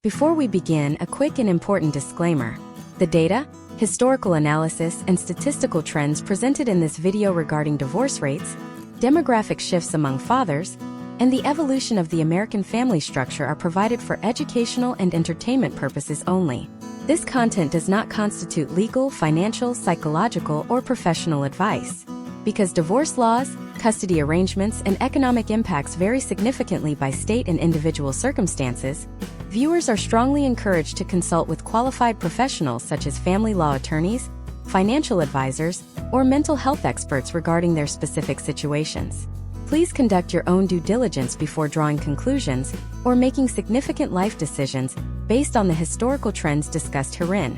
Before we begin, a quick and important disclaimer. The data, historical analysis, and statistical trends presented in this video regarding divorce rates, demographic shifts among fathers, and the evolution of the American family structure are provided for educational and entertainment purposes only. This content does not constitute legal, financial, psychological, or professional advice. Because divorce laws, custody arrangements, and economic impacts vary significantly by state and individual circumstances, viewers are strongly encouraged to consult with qualified professionals such as family law attorneys, financial advisors, or mental health experts regarding their specific situations. Please conduct your own due diligence before drawing conclusions or making significant life decisions based on the historical trends discussed herein.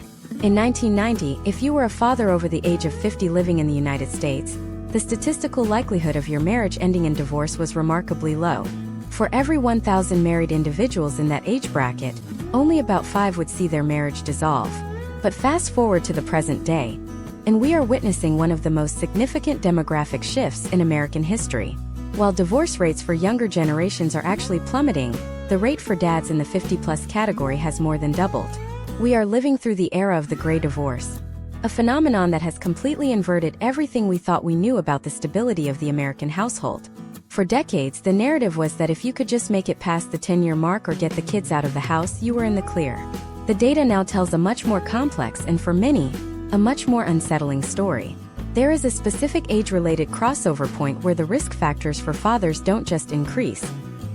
In 1990, if you were a father over the age of 50 living in the United States, the statistical likelihood of your marriage ending in divorce was remarkably low. For every 1,000 married individuals in that age bracket, only about 5 would see their marriage dissolve. But fast forward to the present day, and we are witnessing one of the most significant demographic shifts in American history. While divorce rates for younger generations are actually plummeting, the rate for dads in the 50-plus category has more than doubled. We are living through the era of the gray divorce, a phenomenon that has completely inverted everything we thought we knew about the stability of the American household. For decades, the narrative was that if you could just make it past the 10-year mark or get the kids out of the house, you were in the clear. The data now tells a much more complex and, for many, a much more unsettling story. There is a specific age-related crossover point where the risk factors for fathers don't just increase,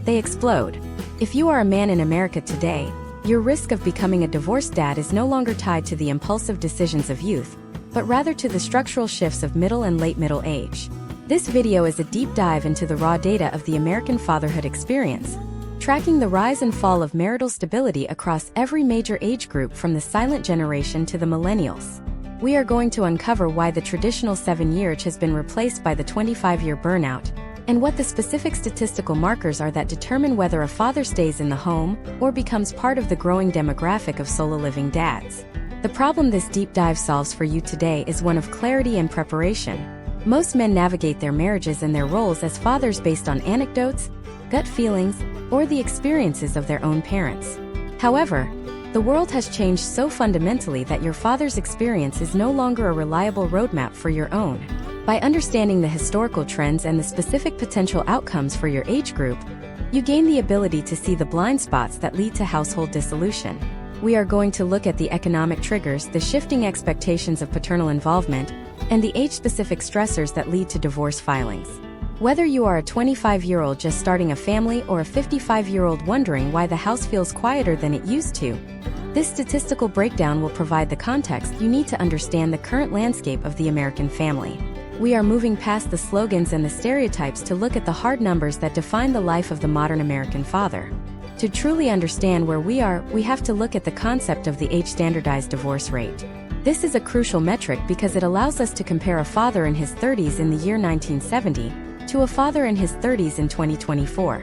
they explode. If you are a man in America today, your risk of becoming a divorced dad is no longer tied to the impulsive decisions of youth, but rather to the structural shifts of middle and late middle age. This video is a deep dive into the raw data of the American fatherhood experience, tracking the rise and fall of marital stability across every major age group from the silent generation to the millennials. We are going to uncover why the traditional 7-year has been replaced by the 25-year burnout, and what the specific statistical markers are that determine whether a father stays in the home or becomes part of the growing demographic of solo living dads. The problem this deep dive solves for you today is one of clarity and preparation. Most men navigate their marriages and their roles as fathers based on anecdotes, gut feelings, or the experiences of their own parents. However, the world has changed so fundamentally that your father's experience is no longer a reliable roadmap for your own. By understanding the historical trends and the specific potential outcomes for your age group, you gain the ability to see the blind spots that lead to household dissolution. We are going to look at the economic triggers, the shifting expectations of paternal involvement, and the age-specific stressors that lead to divorce filings. Whether you are a 25-year-old just starting a family or a 55-year-old wondering why the house feels quieter than it used to, this statistical breakdown will provide the context you need to understand the current landscape of the American family. We are moving past the slogans and the stereotypes to look at the hard numbers that define the life of the modern American father. To truly understand where we are, we have to look at the concept of the age-standardized divorce rate. This is a crucial metric because it allows us to compare a father in his 30s in the year 1970 to a father in his 30s in 2024.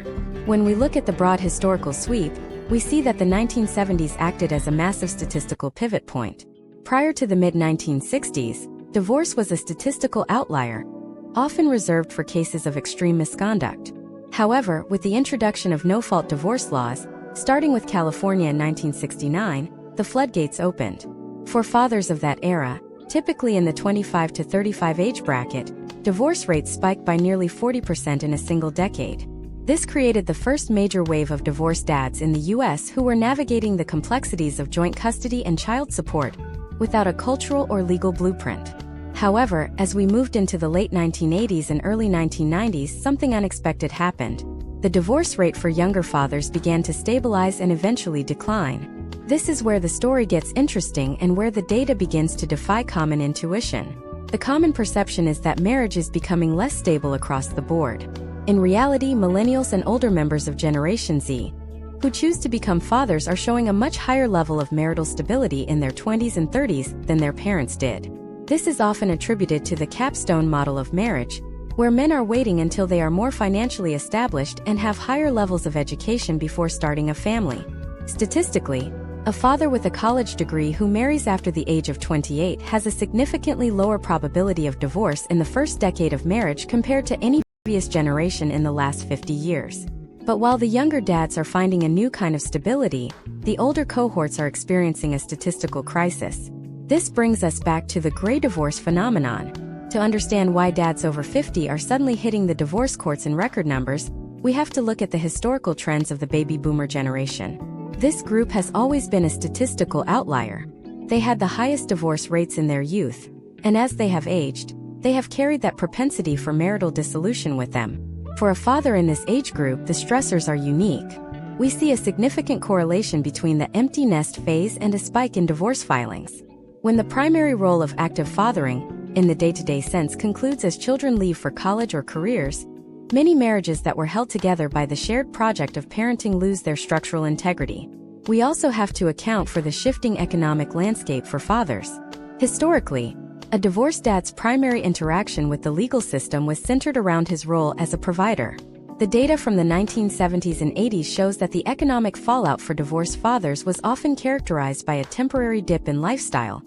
When we look at the broad historical sweep, we see that the 1970s acted as a massive statistical pivot point. Prior to the mid-1960s, divorce was a statistical outlier, often reserved for cases of extreme misconduct. However, with the introduction of no-fault divorce laws, starting with California in 1969, the floodgates opened. For fathers of that era, typically in the 25 to 35 age bracket, divorce rates spiked by nearly 40% in a single decade. This created the first major wave of divorced dads in the U.S. who were navigating the complexities of joint custody and child support without a cultural or legal blueprint. However, as we moved into the late 1980s and early 1990s, something unexpected happened. The divorce rate for younger fathers began to stabilize and eventually decline. This is where the story gets interesting and where the data begins to defy common intuition. The common perception is that marriage is becoming less stable across the board. In reality, millennials and older members of Generation Z, who choose to become fathers, are showing a much higher level of marital stability in their 20s and 30s than their parents did. This is often attributed to the capstone model of marriage, where men are waiting until they are more financially established and have higher levels of education before starting a family. Statistically, a father with a college degree who marries after the age of 28 has a significantly lower probability of divorce in the first decade of marriage compared to any previous generation in the last 50 years. But while the younger dads are finding a new kind of stability, the older cohorts are experiencing a statistical crisis. This brings us back to the gray divorce phenomenon. To understand why dads over 50 are suddenly hitting the divorce courts in record numbers, we have to look at the historical trends of the baby boomer generation. This group has always been a statistical outlier. They had the highest divorce rates in their youth, and as they have aged, they have carried that propensity for marital dissolution with them. For a father in this age group, the stressors are unique. We see a significant correlation between the empty nest phase and a spike in divorce filings. When the primary role of active fathering, in the day-to-day sense, concludes as children leave for college or careers, many marriages that were held together by the shared project of parenting lose their structural integrity. We also have to account for the shifting economic landscape for fathers. Historically, a divorced dad's primary interaction with the legal system was centered around his role as a provider. The data from the 1970s and 80s shows that the economic fallout for divorced fathers was often characterized by a temporary dip in lifestyle,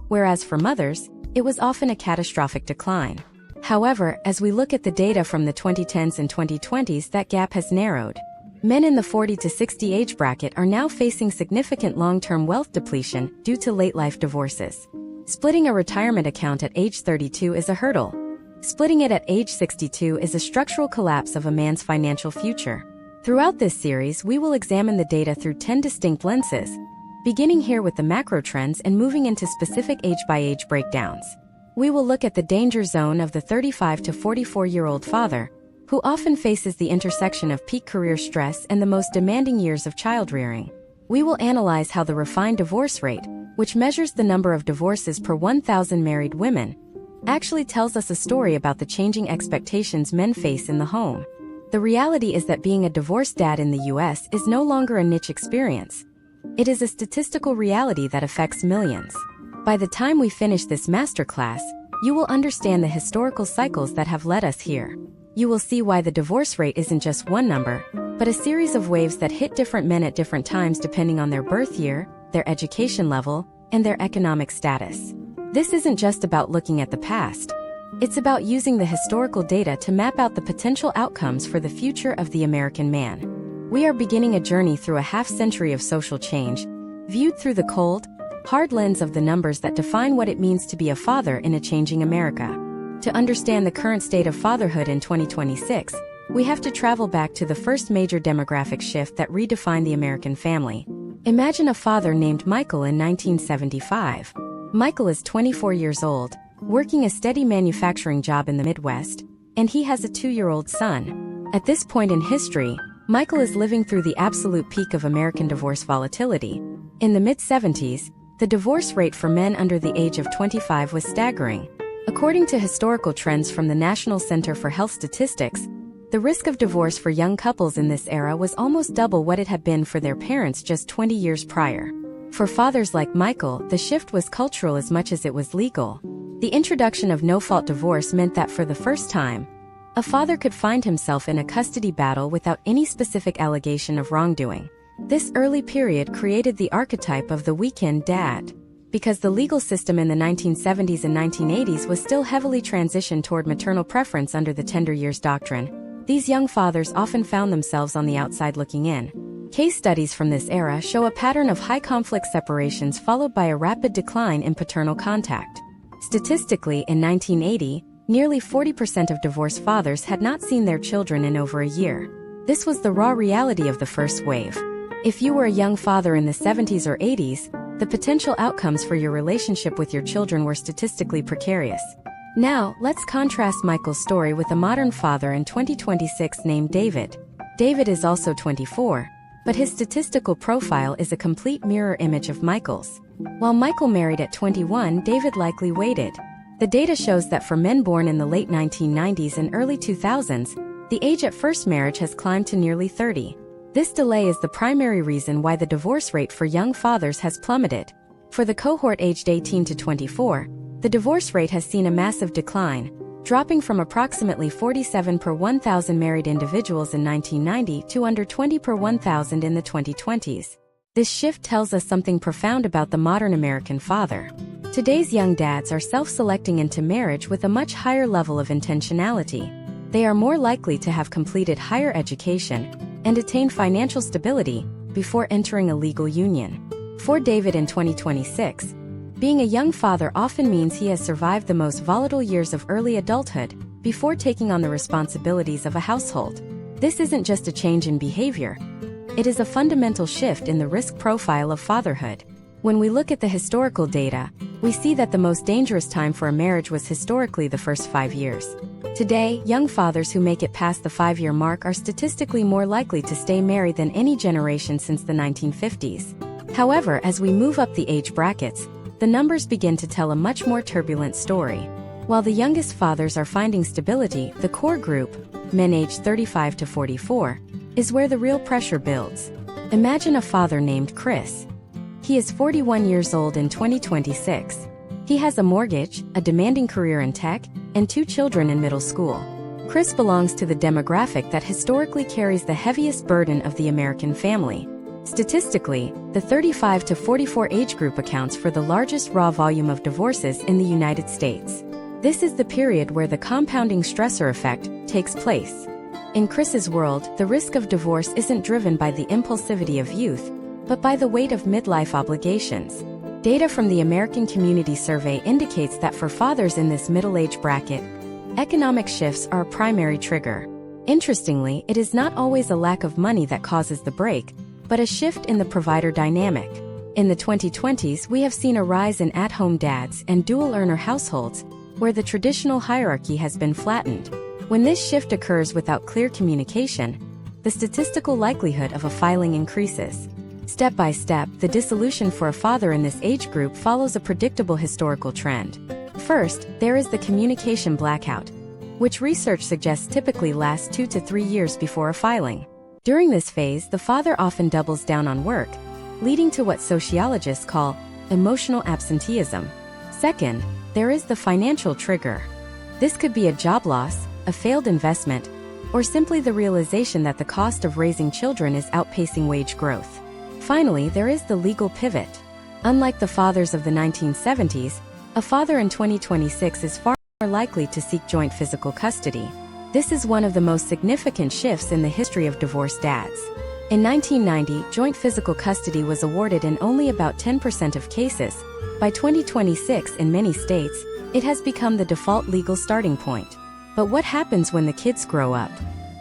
whereas for mothers, it was often a catastrophic decline. However, as we look at the data from the 2010s and 2020s, that gap has narrowed. Men in the 40 to 60 age bracket are now facing significant long-term wealth depletion due to late-life divorces. Splitting a retirement account at age 32 is a hurdle. Splitting it at age 62 is a structural collapse of a man's financial future. Throughout this series, we will examine the data through 10 distinct lenses, beginning here with the macro trends and moving into specific age-by-age breakdowns. We will look at the danger zone of the 35 to 44-year-old father, who often faces the intersection of peak career stress and the most demanding years of child-rearing. We will analyze how the refined divorce rate, which measures the number of divorces per 1,000 married women, actually tells us a story about the changing expectations men face in the home. The reality is that being a divorced dad in the US is no longer a niche experience. It is a statistical reality that affects millions. By the time we finish this masterclass, you will understand the historical cycles that have led us here. You will see why the divorce rate isn't just one number, but a series of waves that hit different men at different times depending on their birth year, their education level, and their economic status. This isn't just about looking at the past. It's about using the historical data to map out the potential outcomes for the future of the American man. We are beginning a journey through a half-century of social change, viewed through the cold, hard lens of the numbers that define what it means to be a father in a changing America. To understand the current state of fatherhood in 2026, we have to travel back to the first major demographic shift that redefined the American family. Imagine a father named Michael in 1975. Michael is 24 years old, working a steady manufacturing job in the Midwest, and he has a 2-year-old son. At this point in history, Michael is living through the absolute peak of American divorce volatility. In the mid-70s, the divorce rate for men under the age of 25 was staggering. According to historical trends from the National Center for Health Statistics, the risk of divorce for young couples in this era was almost double what it had been for their parents just 20 years prior. For fathers like Michael, the shift was cultural as much as it was legal. The introduction of no-fault divorce meant that for the first time, a father could find himself in a custody battle without any specific allegation of wrongdoing. This early period created the archetype of the weekend dad. Because the legal system in the 1970s and 1980s was still heavily transitioned toward maternal preference under the tender years doctrine, these young fathers often found themselves on the outside looking in. Case studies from this era show a pattern of high-conflict separations followed by a rapid decline in paternal contact. Statistically, in 1980, nearly 40% of divorced fathers had not seen their children in over a year. This was the raw reality of the first wave. If you were a young father in the 70s or 80s, the potential outcomes for your relationship with your children were statistically precarious. Now, let's contrast Michael's story with a modern father in 2026 named David. David is also 24, but his statistical profile is a complete mirror image of Michael's. While Michael married at 21, David likely waited. The data shows that for men born in the late 1990s and early 2000s, the age at first marriage has climbed to nearly 30. This delay is the primary reason why the divorce rate for young fathers has plummeted. For the cohort aged 18 to 24, the divorce rate has seen a massive decline, dropping from approximately 47 per 1,000 married individuals in 1990 to under 20 per 1,000 in the 2020s. This shift tells us something profound about the modern American father. Today's young dads are self-selecting into marriage with a much higher level of intentionality. They are more likely to have completed higher education, and attain financial stability before entering a legal union. For David in 2026, being a young father often means he has survived the most volatile years of early adulthood before taking on the responsibilities of a household. This isn't just a change in behavior. It is a fundamental shift in the risk profile of fatherhood. When we look at the historical data, we see that the most dangerous time for a marriage was historically the first 5 years. Today, young fathers who make it past the 5-year mark are statistically more likely to stay married than any generation since the 1950s. However, as we move up the age brackets, the numbers begin to tell a much more turbulent story. While the youngest fathers are finding stability, the core group, men aged 35 to 44, is where the real pressure builds. Imagine a father named Chris. He is 41 years old in 2026. He has a mortgage, a demanding career in tech, and 2 children in middle school. Chris belongs to the demographic that historically carries the heaviest burden of the American family. Statistically, the 35 to 44 age group accounts for the largest raw volume of divorces in the United States. This is the period where the compounding stressor effect takes place. In Chris's world, the risk of divorce isn't driven by the impulsivity of youth, but by the weight of midlife obligations. Data from the American Community Survey indicates that for fathers in this middle age bracket, economic shifts are a primary trigger. Interestingly, it is not always a lack of money that causes the break, but a shift in the provider dynamic. In the 2020s, we have seen a rise in at-home dads and dual-earner households, where the traditional hierarchy has been flattened. When this shift occurs without clear communication, the statistical likelihood of a filing increases. Step by step, the dissolution for a father in this age group follows a predictable historical trend. First, there is the communication blackout, which research suggests typically lasts 2 to 3 years before a filing. During this phase, the father often doubles down on work, leading to what sociologists call emotional absenteeism. Second, there is the financial trigger. This could be a job loss, a failed investment, or simply the realization that the cost of raising children is outpacing wage growth. Finally, there is the legal pivot. Unlike the fathers of the 1970s, a father in 2026 is far more likely to seek joint physical custody. This is one of the most significant shifts in the history of divorced dads. In 1990, joint physical custody was awarded in only about 10% of cases. By 2026, in many states, it has become the default legal starting point. But what happens when the kids grow up?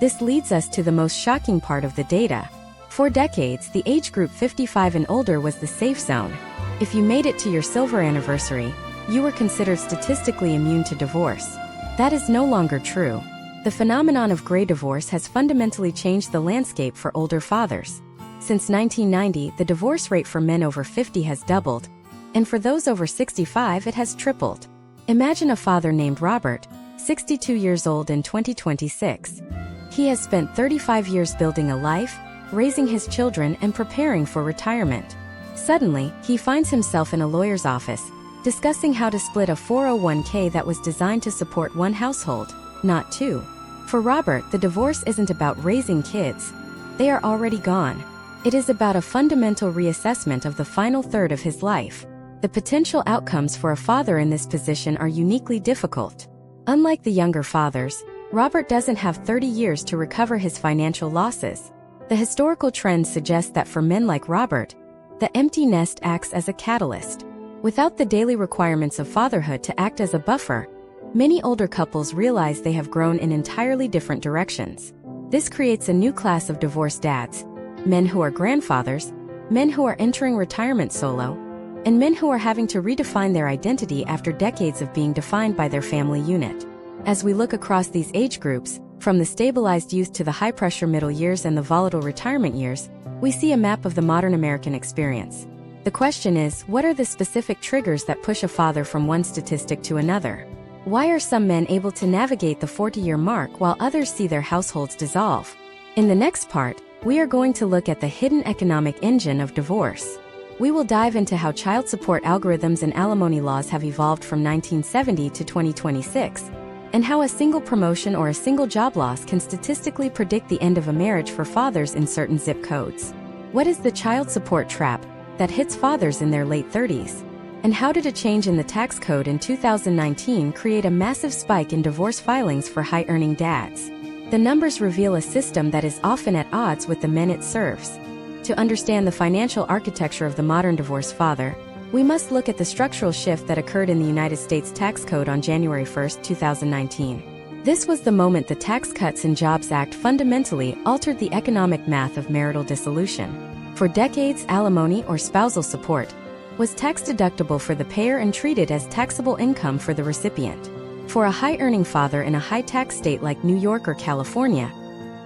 This leads us to the most shocking part of the data. For decades, the age group 55 and older was the safe zone. If you made it to your silver anniversary, you were considered statistically immune to divorce. That is no longer true. The phenomenon of gray divorce has fundamentally changed the landscape for older fathers. Since 1990, the divorce rate for men over 50 has doubled, and for those over 65 it has tripled. Imagine a father named Robert, 62 years old in 2026. He has spent 35 years building a life, raising his children and preparing for retirement. Suddenly, he finds himself in a lawyer's office, discussing how to split a 401k that was designed to support one household, not 2. For Robert, the divorce isn't about raising kids. They are already gone. It is about a fundamental reassessment of the final third of his life. The potential outcomes for a father in this position are uniquely difficult. Unlike the younger fathers, Robert doesn't have 30 years to recover his financial losses. The historical trend suggests that for men like Robert, the empty nest acts as a catalyst. Without the daily requirements of fatherhood to act as a buffer, many older couples realize they have grown in entirely different directions. This creates a new class of divorced dads, men who are grandfathers, men who are entering retirement solo, and men who are having to redefine their identity after decades of being defined by their family unit. As we look across these age groups, from the stabilized youth to the high-pressure middle years and the volatile retirement years, we see a map of the modern American experience. The question is, what are the specific triggers that push a father from one statistic to another? Why are some men able to navigate the 40-year mark while others see their households dissolve? In the next part, we are going to look at the hidden economic engine of divorce. We will dive into how child support algorithms and alimony laws have evolved from 1970 to 2026, and how a single promotion or a single job loss can statistically predict the end of a marriage for fathers in certain zip codes. What is the child support trap that hits fathers in their late 30s? And how did a change in the tax code in 2019 create a massive spike in divorce filings for high-earning dads? The numbers reveal a system that is often at odds with the men it serves. To understand the financial architecture of the modern divorced father, we must look at the structural shift that occurred in the United States tax code on January 1, 2019. This was the moment the Tax Cuts and Jobs Act fundamentally altered the economic math of marital dissolution. For decades, alimony or spousal support was tax-deductible for the payer and treated as taxable income for the recipient. For a high-earning father in a high-tax state like New York or California,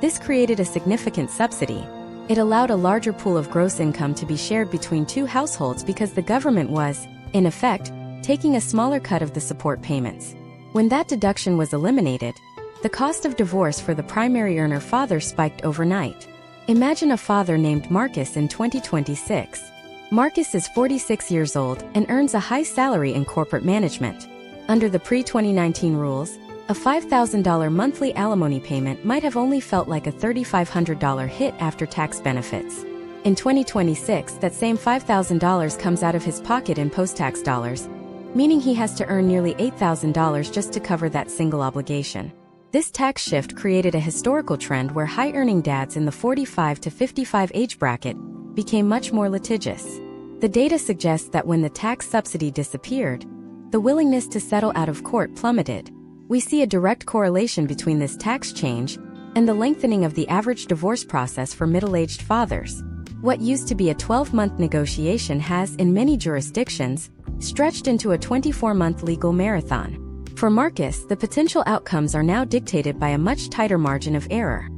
this created a significant subsidy. It allowed a larger pool of gross income to be shared between two households because the government was, in effect, taking a smaller cut of the support payments. When that deduction was eliminated, the cost of divorce for the primary earner father spiked overnight. Imagine a father named Marcus in 2026. Marcus is 46 years old and earns a high salary in corporate management. Under the pre-2019 rules, a $5,000 monthly alimony payment might have only felt like a $3,500 hit after tax benefits. In 2026, that same $5,000 comes out of his pocket in post-tax dollars, meaning he has to earn nearly $8,000 just to cover that single obligation. This tax shift created a historical trend where high-earning dads in the 45 to 55 age bracket became much more litigious. The data suggests that when the tax subsidy disappeared, the willingness to settle out of court plummeted. We see a direct correlation between this tax change and the lengthening of the average divorce process for middle-aged fathers. What used to be a 12-month negotiation has, in many jurisdictions, stretched into a 24-month legal marathon. For Marcus, the potential outcomes are now dictated by a much tighter margin of error.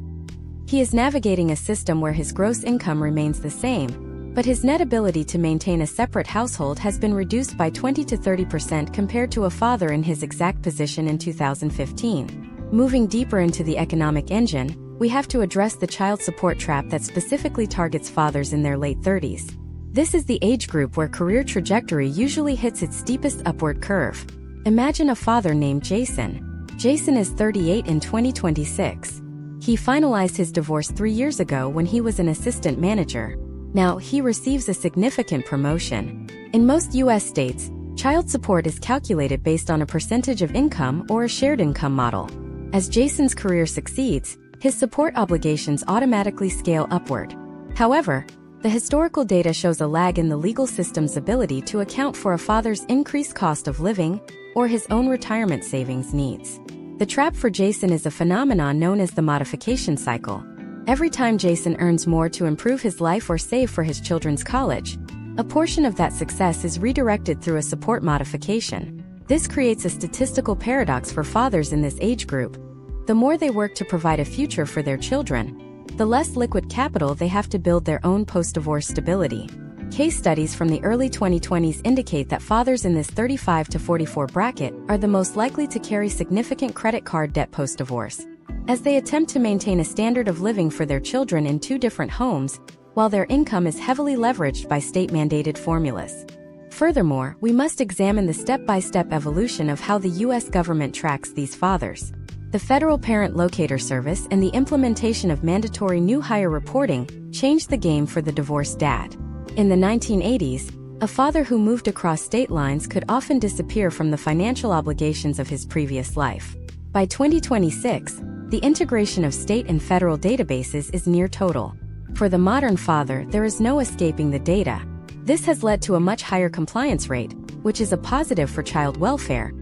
He is navigating a system where his gross income remains the same, but his net ability to maintain a separate household has been reduced by 20 to 30% compared to a father in his exact position in 2015. Moving deeper into the economic engine, we have to address the child support trap that specifically targets fathers in their late 30s. This is the age group where career trajectory usually hits its steepest upward curve. Imagine a father named Jason. Jason is 38 in 2026. He finalized his divorce 3 years ago when he was an assistant manager. Now, he receives a significant promotion. In most U.S. states, child support is calculated based on a percentage of income or a shared income model. As Jason's career succeeds, his support obligations automatically scale upward. However, the historical data shows a lag in the legal system's ability to account for a father's increased cost of living or his own retirement savings needs. The trap for Jason is a phenomenon known as the modification cycle. Every time Jason earns more to improve his life or save for his children's college, a portion of that success is redirected through a support modification. This creates a statistical paradox for fathers in this age group. The more they work to provide a future for their children, the less liquid capital they have to build their own post-divorce stability. Case studies from the early 2020s indicate that fathers in this 35 to 44 bracket are the most likely to carry significant credit card debt post-divorce, as they attempt to maintain a standard of living for their children in two different homes, while their income is heavily leveraged by state-mandated formulas. Furthermore, we must examine the step-by-step evolution of how the U.S. government tracks these fathers. The Federal Parent Locator Service and the implementation of mandatory new hire reporting changed the game for the divorced dad. In the 1980s, a father who moved across state lines could often disappear from the financial obligations of his previous life. By 2026, the integration of state and federal databases is near total. For the modern father, there is no escaping the data. This has led to a much higher compliance rate, which is a positive for child welfare,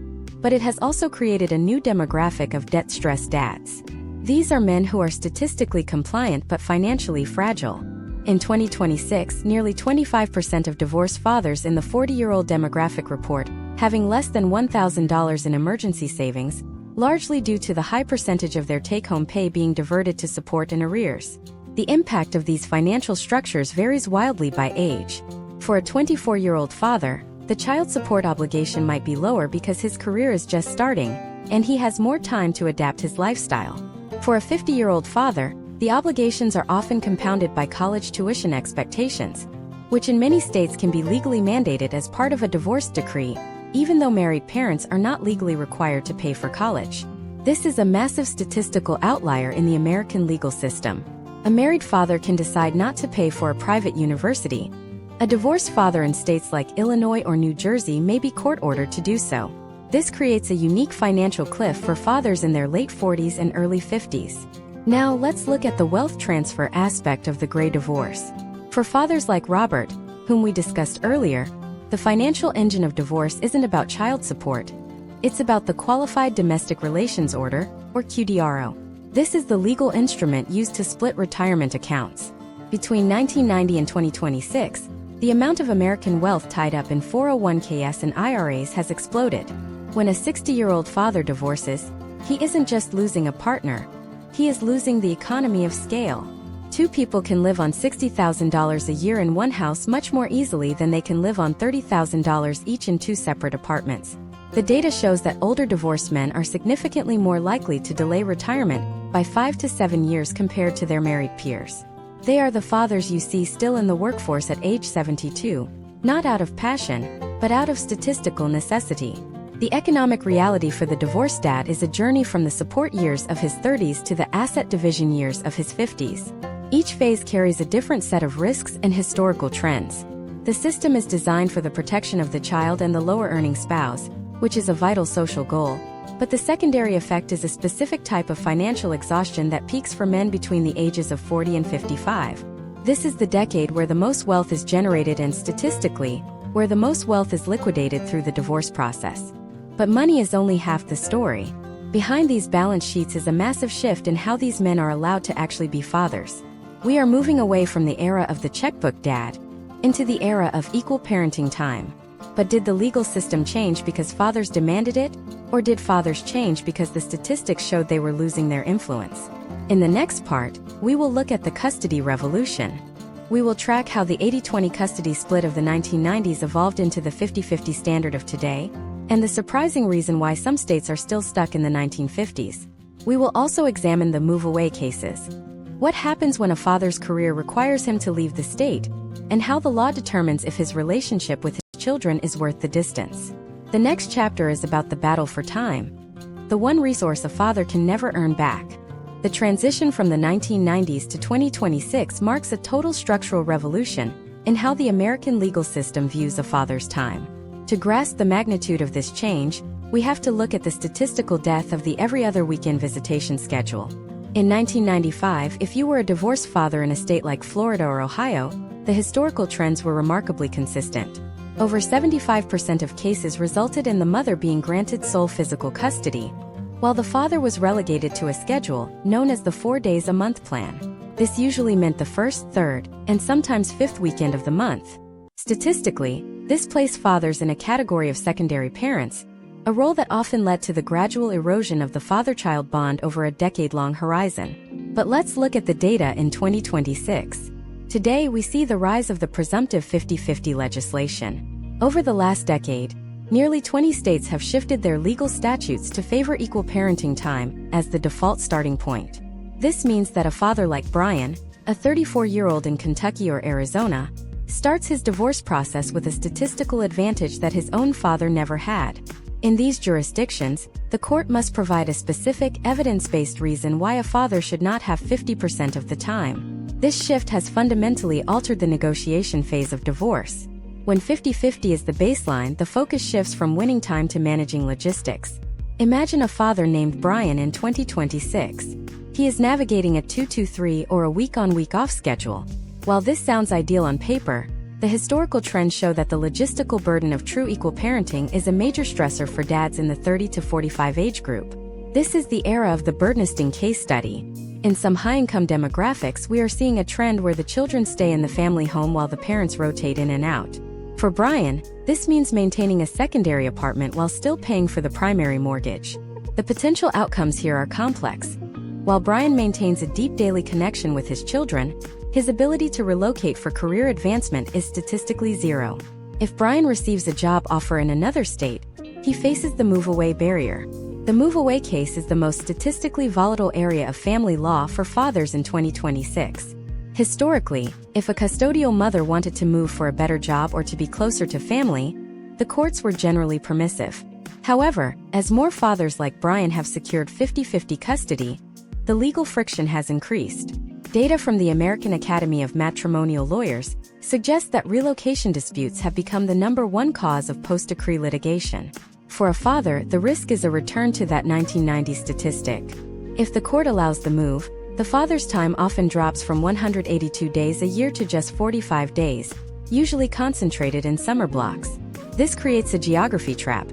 but it has also created a new demographic of debt-stressed dads. These are men who are statistically compliant but financially fragile. In 2026, nearly 25% of divorced fathers in the 40-year-old demographic report having less than $1,000 in emergency savings, largely due to the high percentage of their take-home pay being diverted to support in arrears. The impact of these financial structures varies wildly by age. For a 24-year-old father, the child support obligation might be lower because his career is just starting, and he has more time to adapt his lifestyle. For a 50-year-old father, the obligations are often compounded by college tuition expectations, which in many states can be legally mandated as part of a divorce decree, even though married parents are not legally required to pay for college. This is a massive statistical outlier in the American legal system. A married father can decide not to pay for a private university. A divorced father in states like Illinois or New Jersey may be court-ordered to do so. This creates a unique financial cliff for fathers in their late 40s and early 50s. Now, let's look at the wealth transfer aspect of the gray divorce. For fathers like Robert, whom we discussed earlier, the financial engine of divorce isn't about child support. It's about the Qualified Domestic Relations Order, or QDRO. This is the legal instrument used to split retirement accounts. Between 1990 and 2026, the amount of American wealth tied up in 401ks and IRAs has exploded. When a 60-year-old father divorces, he isn't just losing a partner, he is losing the economy of scale. Two people can live on $60,000 a year in one house much more easily than they can live on $30,000 each in two separate apartments. The data shows that older divorced men are significantly more likely to delay retirement by 5 to 7 years compared to their married peers. They are the fathers you see still in the workforce at age 72, not out of passion, but out of statistical necessity. The economic reality for the divorced dad is a journey from the support years of his 30s to the asset division years of his 50s. Each phase carries a different set of risks and historical trends. The system is designed for the protection of the child and the lower-earning spouse, which is a vital social goal, but the secondary effect is a specific type of financial exhaustion that peaks for men between the ages of 40 and 55. This is the decade where the most wealth is generated and, statistically, where the most wealth is liquidated through the divorce process. But money is only half the story. Behind these balance sheets is a massive shift in how these men are allowed to actually be fathers. We are moving away from the era of the checkbook dad into the era of equal parenting time. But did the legal system change because fathers demanded it, or did fathers change because the statistics showed they were losing their influence? In the next part, we will look at the custody revolution. We will track how the 80-20 custody split of the 1990s evolved into the 50-50 standard of today, and the surprising reason why some states are still stuck in the 1950s. We will also examine the move-away cases. What happens when a father's career requires him to leave the state, and how the law determines if his relationship with his children is worth the distance. The next chapter is about the battle for time, the one resource a father can never earn back. The transition from the 1990s to 2026 marks a total structural revolution in how the American legal system views a father's time. To grasp the magnitude of this change, we have to look at the statistical death of the every other weekend visitation schedule. In 1995, if you were a divorced father in a state like Florida or Ohio, the historical trends were remarkably consistent. Over 75% of cases resulted in the mother being granted sole physical custody, while the father was relegated to a schedule known as the 4 days a month plan. This usually meant the first, third, and sometimes fifth weekend of the month. Statistically, this placed fathers in a category of secondary parents, a role that often led to the gradual erosion of the father-child bond over a decade-long horizon. But let's look at the data in 2026. Today we see the rise of the presumptive 50-50 legislation. Over the last decade, nearly 20 states have shifted their legal statutes to favor equal parenting time as the default starting point. This means that a father like Brian, a 34-year-old in Kentucky or Arizona, starts his divorce process with a statistical advantage that his own father never had. In these jurisdictions, the court must provide a specific, evidence-based reason why a father should not have 50% of the time. This shift has fundamentally altered the negotiation phase of divorce. When 50-50 is the baseline, the focus shifts from winning time to managing logistics. Imagine a father named Brian in 2026. He is navigating a 2-2-3 or a week-on week-off schedule. While this sounds ideal on paper, the historical trends show that the logistical burden of true equal parenting is a major stressor for dads in the 30 to 45 age group. This is the era of the Bernstein case study. In some high-income demographics, we are seeing a trend where the children stay in the family home while the parents rotate in and out. For Brian, this means maintaining a secondary apartment while still paying for the primary mortgage. The potential outcomes here are complex. While Brian maintains a deep daily connection with his children, his ability to relocate for career advancement is statistically zero. If Brian receives a job offer in another state, he faces the move-away barrier. The move-away case is the most statistically volatile area of family law for fathers in 2026. Historically, if a custodial mother wanted to move for a better job or to be closer to family, the courts were generally permissive. However, as more fathers like Brian have secured 50-50 custody, the legal friction has increased. Data from the American Academy of Matrimonial Lawyers suggests that relocation disputes have become the #1 cause of post-decree litigation. For a father, the risk is a return to that 1990 statistic. If the court allows the move, the father's time often drops from 182 days a year to just 45 days, usually concentrated in summer blocks. This creates a geography trap.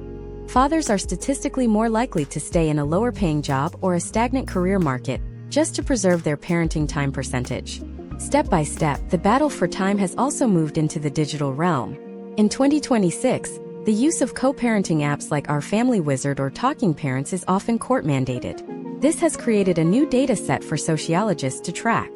Fathers are statistically more likely to stay in a lower-paying job or a stagnant career market just to preserve their parenting time percentage. Step by step, the battle for time has also moved into the digital realm. In 2026, the use of co-parenting apps like Our Family Wizard or Talking Parents is often court-mandated. This has created a new data set for sociologists to track.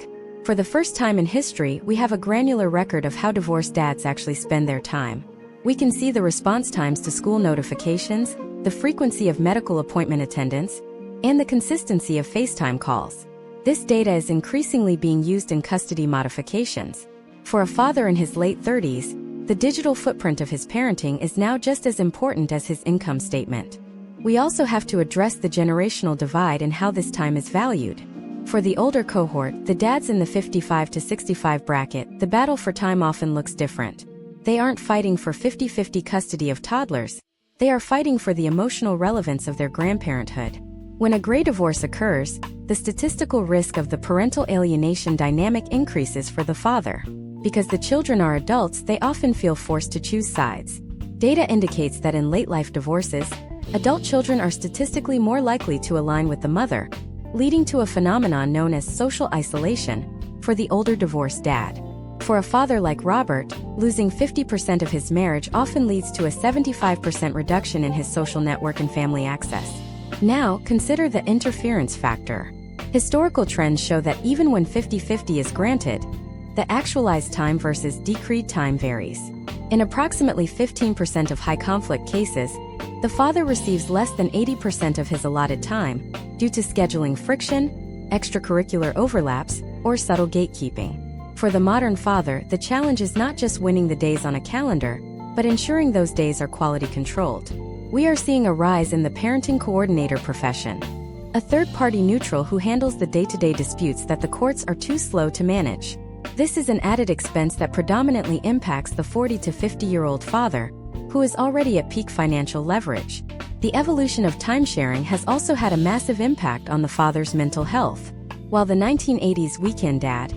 For the first time in history, we have a granular record of how divorced dads actually spend their time. We can see the response times to school notifications, the frequency of medical appointment attendance, and the consistency of FaceTime calls. This data is increasingly being used in custody modifications. For a father in his late 30s, the digital footprint of his parenting is now just as important as his income statement. We also have to address the generational divide in how this time is valued. For the older cohort, the dads in the 55 to 65 bracket, the battle for time often looks different. They aren't fighting for 50-50 custody of toddlers. They are fighting for the emotional relevance of their grandparenthood. When a gray divorce occurs, the statistical risk of the parental alienation dynamic increases for the father. Because the children are adults, they often feel forced to choose sides. Data indicates that in late-life divorces, adult children are statistically more likely to align with the mother, leading to a phenomenon known as social isolation for the older divorced dad. For a father like Robert, losing 50% of his marriage often leads to a 75% reduction in his social network and family access. Now, consider the interference factor. Historical trends show that even when 50-50 is granted, the actualized time versus decreed time varies. In approximately 15% of high-conflict cases, the father receives less than 80% of his allotted time due to scheduling friction, extracurricular overlaps, or subtle gatekeeping. For the modern father, the challenge is not just winning the days on a calendar, but ensuring those days are quality controlled. We are seeing a rise in the parenting coordinator profession, a third-party neutral who handles the day-to-day disputes that the courts are too slow to manage. This is an added expense that predominantly impacts the 40 to 50-year-old father, who is already at peak financial leverage. The evolution of timesharing has also had a massive impact on the father's mental health. While the 1980s weekend dad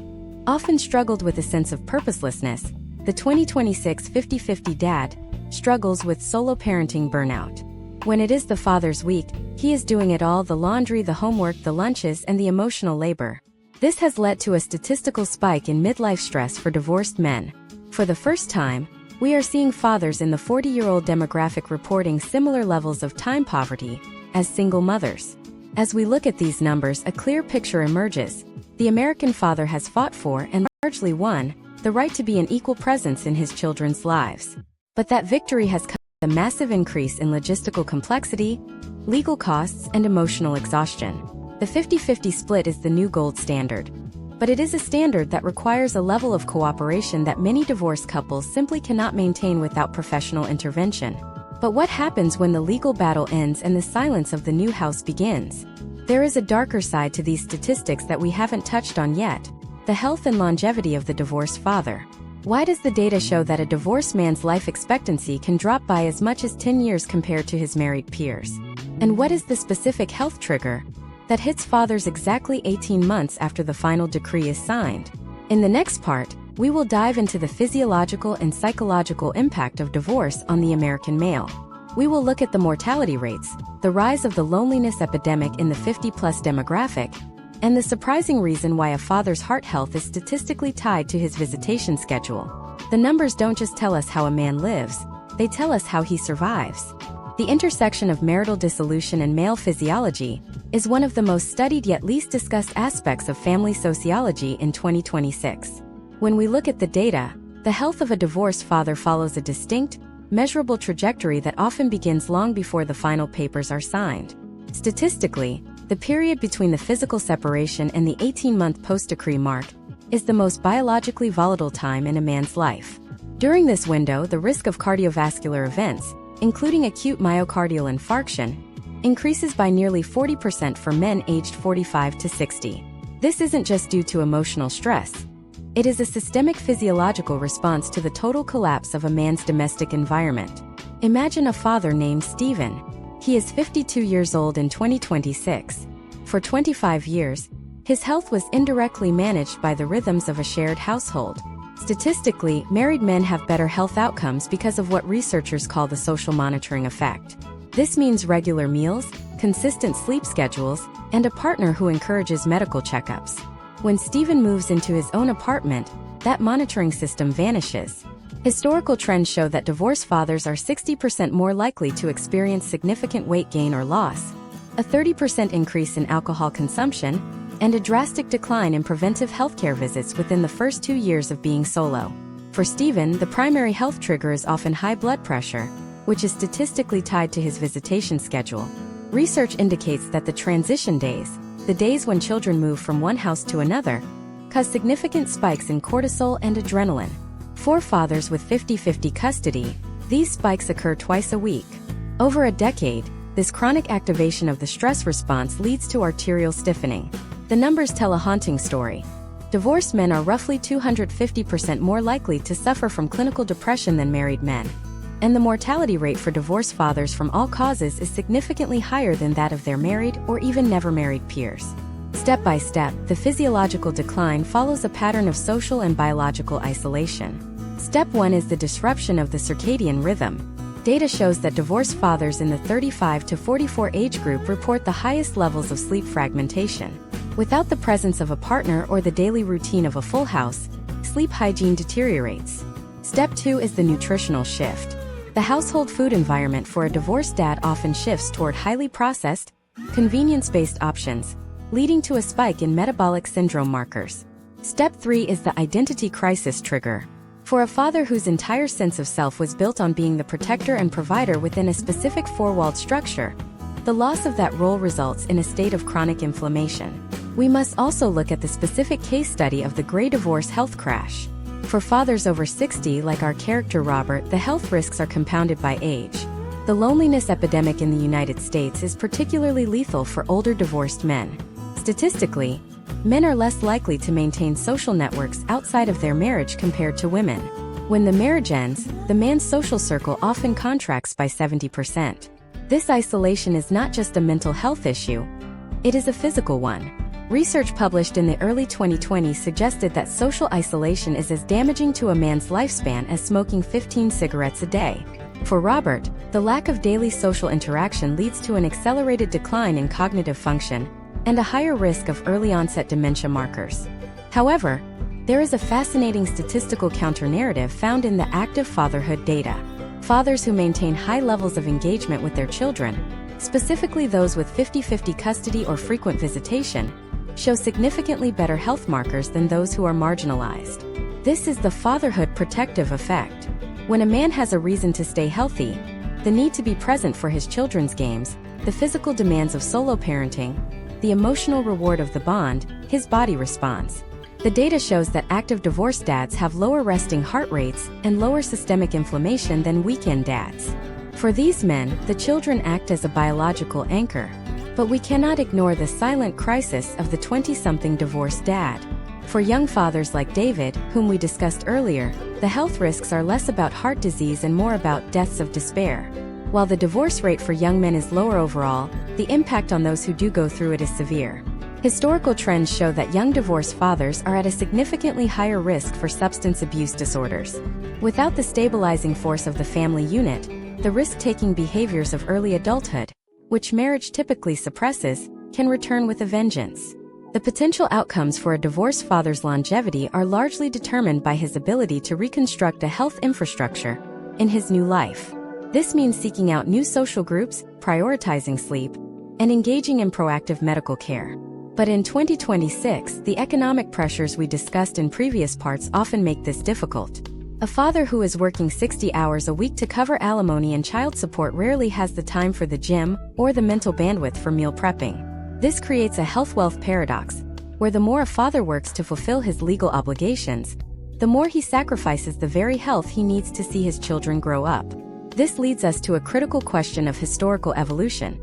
often struggled with a sense of purposelessness, the 2026 50-50 dad struggles with solo parenting burnout. When it is the father's week, he is doing it all: the laundry, the homework, the lunches, and the emotional labor. This has led to a statistical spike in midlife stress for divorced men. For the first time, we are seeing fathers in the 40-year-old demographic reporting similar levels of time poverty as single mothers. As we look at these numbers, a clear picture emerges. The American father has fought for, and largely won, the right to be an equal presence in his children's lives. But that victory has come with a massive increase in logistical complexity, legal costs, and emotional exhaustion. The 50-50 split is the new gold standard. But it is a standard that requires a level of cooperation that many divorced couples simply cannot maintain without professional intervention. But what happens when the legal battle ends and the silence of the new house begins? There is a darker side to these statistics that we haven't touched on yet: the health and longevity of the divorced father. Why does the data show that a divorced man's life expectancy can drop by as much as 10 years compared to his married peers? And what is the specific health trigger that hits fathers exactly 18 months after the final decree is signed? In the next part, we will dive into the physiological and psychological impact of divorce on the American male. We will look at the mortality rates, the rise of the loneliness epidemic in the 50-plus demographic, and the surprising reason why a father's heart health is statistically tied to his visitation schedule. The numbers don't just tell us how a man lives, they tell us how he survives. The intersection of marital dissolution and male physiology is one of the most studied yet least discussed aspects of family sociology in 2026. When we look at the data, the health of a divorced father follows a distinct, measurable trajectory that often begins long before the final papers are signed. Statistically, the period between the physical separation and the 18-month post-decree mark is the most biologically volatile time in a man's life. During this window, the risk of cardiovascular events, including acute myocardial infarction, increases by nearly 40% for men aged 45 to 60. This isn't just due to emotional stress. It is a systemic physiological response to the total collapse of a man's domestic environment. Imagine a father named Stephen. He is 52 years old in 2026. For 25 years, his health was indirectly managed by the rhythms of a shared household. Statistically, married men have better health outcomes because of what researchers call the social monitoring effect. This means regular meals, consistent sleep schedules, and a partner who encourages medical checkups. When Stephen moves into his own apartment, that monitoring system vanishes. Historical trends show that divorced fathers are 60% more likely to experience significant weight gain or loss, a 30% increase in alcohol consumption, and a drastic decline in preventive healthcare visits within the first 2 years of being solo. For Stephen, the primary health trigger is often high blood pressure, which is statistically tied to his visitation schedule. Research indicates that the transition days, the days when children move from one house to another, cause significant spikes in cortisol and adrenaline. For fathers with 50-50 custody, these spikes occur twice a week. Over a decade, this chronic activation of the stress response leads to arterial stiffening. The numbers tell a haunting story. Divorced men are roughly 250% more likely to suffer from clinical depression than married men. And the mortality rate for divorced fathers from all causes is significantly higher than that of their married or even never married peers. Step by step, the physiological decline follows a pattern of social and biological isolation. Step 1 is the disruption of the circadian rhythm. Data shows that divorced fathers in the 35 to 44 age group report the highest levels of sleep fragmentation. Without the presence of a partner or the daily routine of a full house, sleep hygiene deteriorates. Step 2 is the nutritional shift. The household food environment for a divorced dad often shifts toward highly processed, convenience-based options, leading to a spike in metabolic syndrome markers. Step 3 is the identity crisis trigger. For a father whose entire sense of self was built on being the protector and provider within a specific four-walled structure, the loss of that role results in a state of chronic inflammation. We must also look at the specific case study of the gray divorce health crash. For fathers over 60, like our character Robert, the health risks are compounded by age. The loneliness epidemic in the United States is particularly lethal for older divorced men. Statistically, men are less likely to maintain social networks outside of their marriage compared to women. When the marriage ends, the man's social circle often contracts by 70%. This isolation is not just a mental health issue, it is a physical one. Research published in the early 2020s suggested that social isolation is as damaging to a man's lifespan as smoking 15 cigarettes a day. For Robert, the lack of daily social interaction leads to an accelerated decline in cognitive function and a higher risk of early-onset dementia markers. However, there is a fascinating statistical counter-narrative found in the active fatherhood data. Fathers who maintain high levels of engagement with their children, specifically those with 50-50 custody or frequent visitation, show significantly better health markers than those who are marginalized. This is the fatherhood protective effect. When a man has a reason to stay healthy, the need to be present for his children's games, the physical demands of solo parenting, the emotional reward of the bond, his body responds. The data shows that active divorced dads have lower resting heart rates and lower systemic inflammation than weekend dads. For these men, the children act as a biological anchor. But we cannot ignore the silent crisis of the 20-something divorced dad. For young fathers like David, whom we discussed earlier, the health risks are less about heart disease and more about deaths of despair. While the divorce rate for young men is lower overall, the impact on those who do go through it is severe. Historical trends show that young divorced fathers are at a significantly higher risk for substance abuse disorders. Without the stabilizing force of the family unit, the risk-taking behaviors of early adulthood, which marriage typically suppresses, can return with a vengeance. The potential outcomes for a divorced father's longevity are largely determined by his ability to reconstruct a health infrastructure in his new life. This means seeking out new social groups, prioritizing sleep, and engaging in proactive medical care. But in 2026, the economic pressures we discussed in previous parts often make this difficult. A father who is working 60 hours a week to cover alimony and child support rarely has the time for the gym or the mental bandwidth for meal prepping. This creates a health-wealth paradox, where the more a father works to fulfill his legal obligations, the more he sacrifices the very health he needs to see his children grow up. This leads us to a critical question of historical evolution.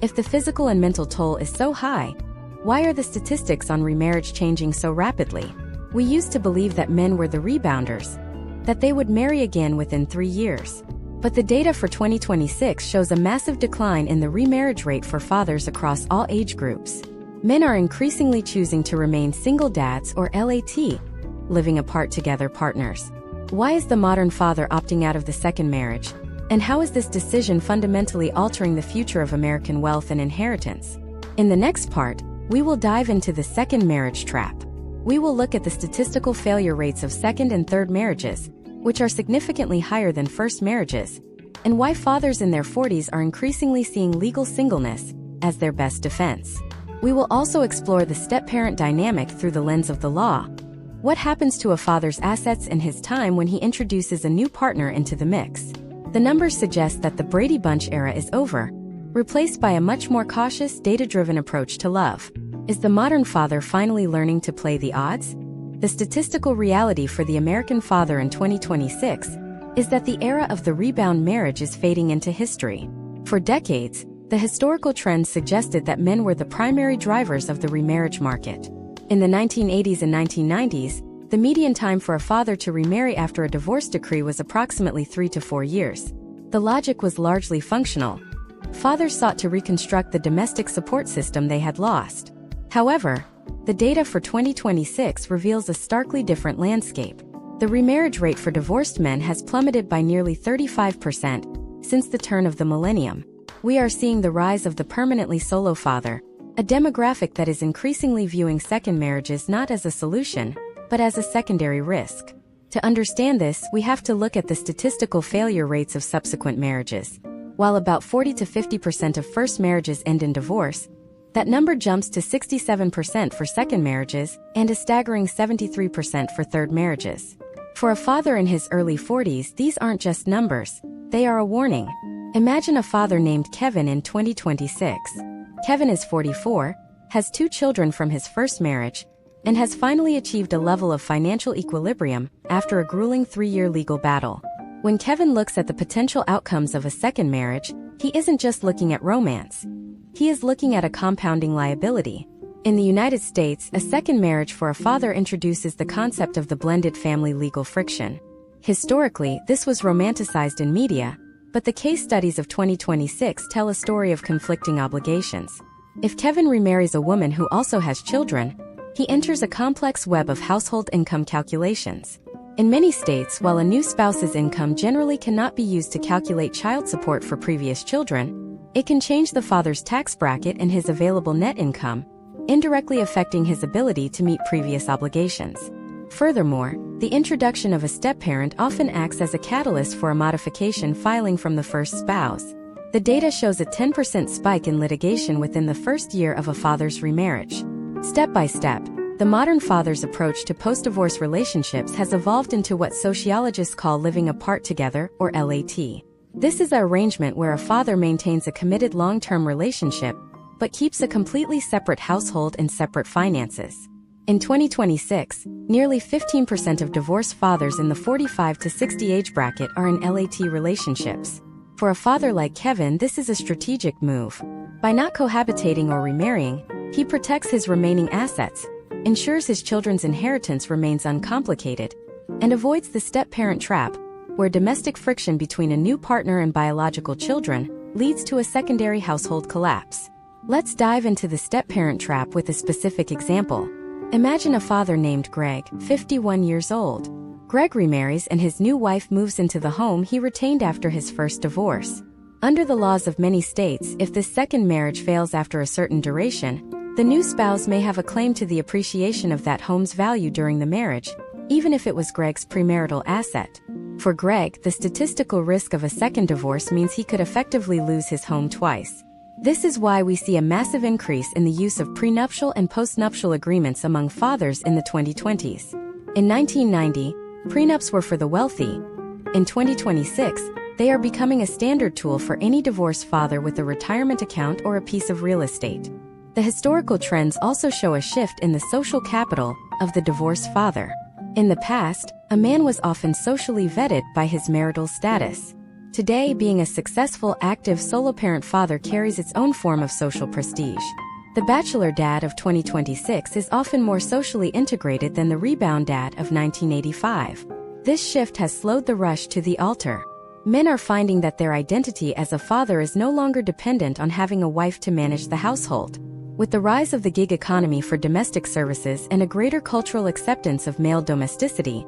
If the physical and mental toll is so high, why are the statistics on remarriage changing so rapidly? We used to believe that men were the rebounders, that they would marry again within 3 years. But the data for 2026 shows a massive decline in the remarriage rate for fathers across all age groups. Men are increasingly choosing to remain single dads or LAT, living apart together partners. Why is the modern father opting out of the second marriage? And how is this decision fundamentally altering the future of American wealth and inheritance? In the next part, we will dive into the second marriage trap. We will look at the statistical failure rates of second and third marriages, which are significantly higher than first marriages, and why fathers in their 40s are increasingly seeing legal singleness as their best defense. We will also explore the step-parent dynamic through the lens of the law. What happens to a father's assets and his time when he introduces a new partner into the mix? The numbers suggest that the Brady Bunch era is over, replaced by a much more cautious, data-driven approach to love. Is the modern father finally learning to play the odds? The statistical reality for the American father in 2026 is that the era of the rebound marriage is fading into history. For decades, the historical trends suggested that men were the primary drivers of the remarriage market. In the 1980s and 1990s, the median time for a father to remarry after a divorce decree was approximately 3 to 4 years. The logic was largely functional. Fathers sought to reconstruct the domestic support system they had lost. However, the data for 2026 reveals a starkly different landscape. The remarriage rate for divorced men has plummeted by nearly 35% since the turn of the millennium. We are seeing the rise of the permanently solo father, a demographic that is increasingly viewing second marriages not as a solution, but as a secondary risk. To understand this, we have to look at the statistical failure rates of subsequent marriages. While about 40 to 50% of first marriages end in divorce, that number jumps to 67% for second marriages and a staggering 73% for third marriages. For a father in his early 40s, these aren't just numbers, they are a warning. Imagine a father named Kevin in 2026. Kevin is 44, has 2 children from his first marriage, and has finally achieved a level of financial equilibrium after a grueling 3-year legal battle. When Kevin looks at the potential outcomes of a second marriage, he isn't just looking at romance. He is looking at a compounding liability. In the United States, a second marriage for a father introduces the concept of the blended family legal friction. Historically, this was romanticized in media, but the case studies of 2026 tell a story of conflicting obligations. If Kevin remarries a woman who also has children, he enters a complex web of household income calculations. In many states, while a new spouse's income generally cannot be used to calculate child support for previous children, it can change the father's tax bracket and his available net income, indirectly affecting his ability to meet previous obligations. Furthermore, the introduction of a step-parent often acts as a catalyst for a modification filing from the first spouse. The data shows a 10% spike in litigation within the first year of a father's remarriage. Step by step, the modern father's approach to post-divorce relationships has evolved into what sociologists call living apart together, or LAT. This is an arrangement where a father maintains a committed long-term relationship, but keeps a completely separate household and separate finances. In 2026, nearly 15% of divorced fathers in the 45 to 60 age bracket are in LAT relationships. For a father like Kevin, this is a strategic move. By not cohabitating or remarrying, he protects his remaining assets, ensures his children's inheritance remains uncomplicated, and avoids the step-parent trap, where domestic friction between a new partner and biological children leads to a secondary household collapse. Let's dive into the step-parent trap with a specific example. Imagine a father named Greg, 51 years old. Greg remarries and his new wife moves into the home he retained after his first divorce. Under the laws of many states, if this second marriage fails after a certain duration, the new spouse may have a claim to the appreciation of that home's value during the marriage, even if it was Greg's premarital asset. For Greg, the statistical risk of a second divorce means he could effectively lose his home twice. This is why we see a massive increase in the use of prenuptial and postnuptial agreements among fathers in the 2020s. In 1990, prenups were for the wealthy. In 2026, they are becoming a standard tool for any divorced father with a retirement account or a piece of real estate. The historical trends also show a shift in the social capital of the divorced father. In the past, a man was often socially vetted by his marital status. Today, being a successful, active solo-parent father carries its own form of social prestige. The bachelor dad of 2026 is often more socially integrated than the rebound dad of 1985. This shift has slowed the rush to the altar. Men are finding that their identity as a father is no longer dependent on having a wife to manage the household. With the rise of the gig economy for domestic services and a greater cultural acceptance of male domesticity,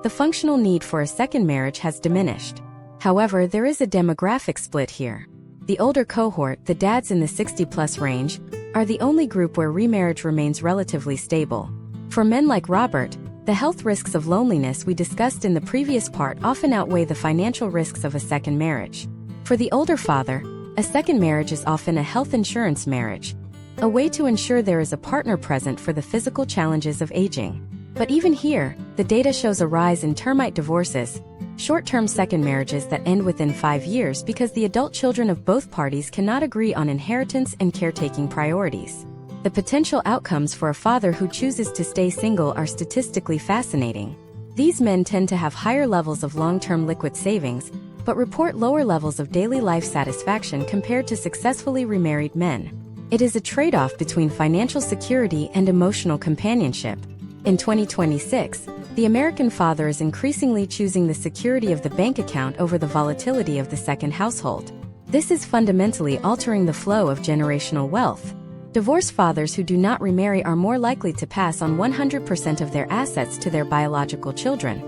the functional need for a second marriage has diminished. However, there is a demographic split here. The older cohort, the dads in the 60-plus range, are the only group where remarriage remains relatively stable. For men like Robert, the health risks of loneliness we discussed in the previous part often outweigh the financial risks of a second marriage. For the older father, a second marriage is often a health insurance marriage, a way to ensure there is a partner present for the physical challenges of aging. But even here, the data shows a rise in termite divorces, short-term second marriages that end within 5 years because the adult children of both parties cannot agree on inheritance and caretaking priorities. The potential outcomes for a father who chooses to stay single are statistically fascinating. These men tend to have higher levels of long-term liquid savings, but report lower levels of daily life satisfaction compared to successfully remarried men. It is a trade-off between financial security and emotional companionship. In 2026, the American father is increasingly choosing the security of the bank account over the volatility of the second household. This is fundamentally altering the flow of generational wealth. Divorced fathers who do not remarry are more likely to pass on 100% of their assets to their biological children,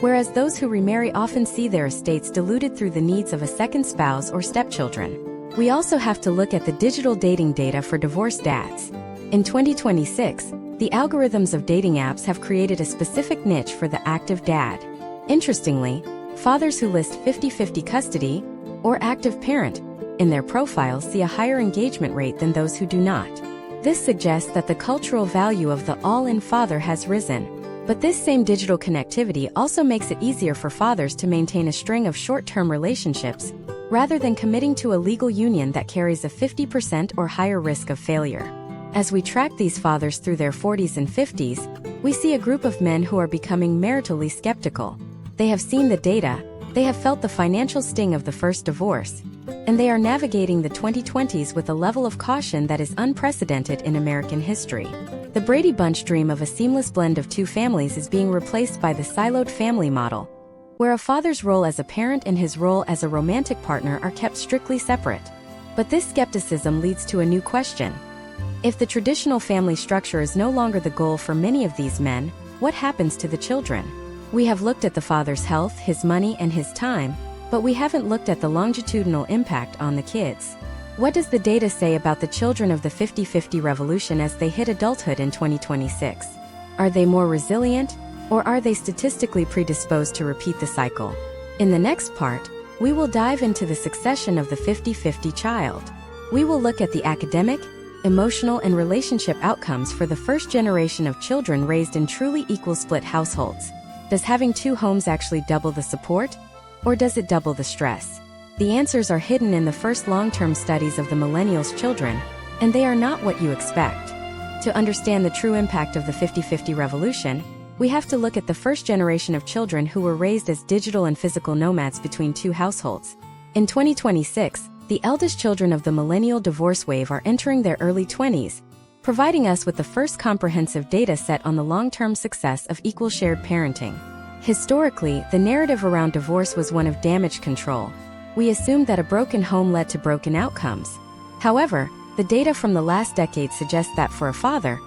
whereas those who remarry often see their estates diluted through the needs of a second spouse or stepchildren. We also have to look at the digital dating data for divorced dads. In 2026, the algorithms of dating apps have created a specific niche for the active dad. Interestingly, fathers who list 50-50 custody or active parent in their profiles see a higher engagement rate than those who do not. This suggests that the cultural value of the all-in father has risen. But this same digital connectivity also makes it easier for fathers to maintain a string of short-term relationships, rather than committing to a legal union that carries a 50% or higher risk of failure. As we track these fathers through their 40s and 50s, we see a group of men who are becoming maritally skeptical. They have seen the data, they have felt the financial sting of the first divorce, and they are navigating the 2020s with a level of caution that is unprecedented in American history. The Brady Bunch dream of a seamless blend of two families is being replaced by the siloed family model, where a father's role as a parent and his role as a romantic partner are kept strictly separate. But this skepticism leads to a new question. If the traditional family structure is no longer the goal for many of these men, what happens to the children? We have looked at the father's health, his money, and his time, but we haven't looked at the longitudinal impact on the kids. What does the data say about the children of the 50-50 revolution as they hit adulthood in 2026? Are they more resilient, or are they statistically predisposed to repeat the cycle? In the next part, we will dive into the succession of the 50-50 child. We will look at the academic, emotional, and relationship outcomes for the first generation of children raised in truly equal split households. Does having two homes actually double the support, or does it double the stress? The answers are hidden in the first long-term studies of the millennials' children, and they are not what you expect. To understand the true impact of the 50-50 revolution, we have to look at the first generation of children who were raised as digital and physical nomads between two households. In 2026, the eldest children of the millennial divorce wave are entering their early 20s, providing us with the first comprehensive data set on the long-term success of equal shared parenting. Historically, the narrative around divorce was one of damage control. We assumed that a broken home led to broken outcomes. However, the data from the last decade suggests that for a father,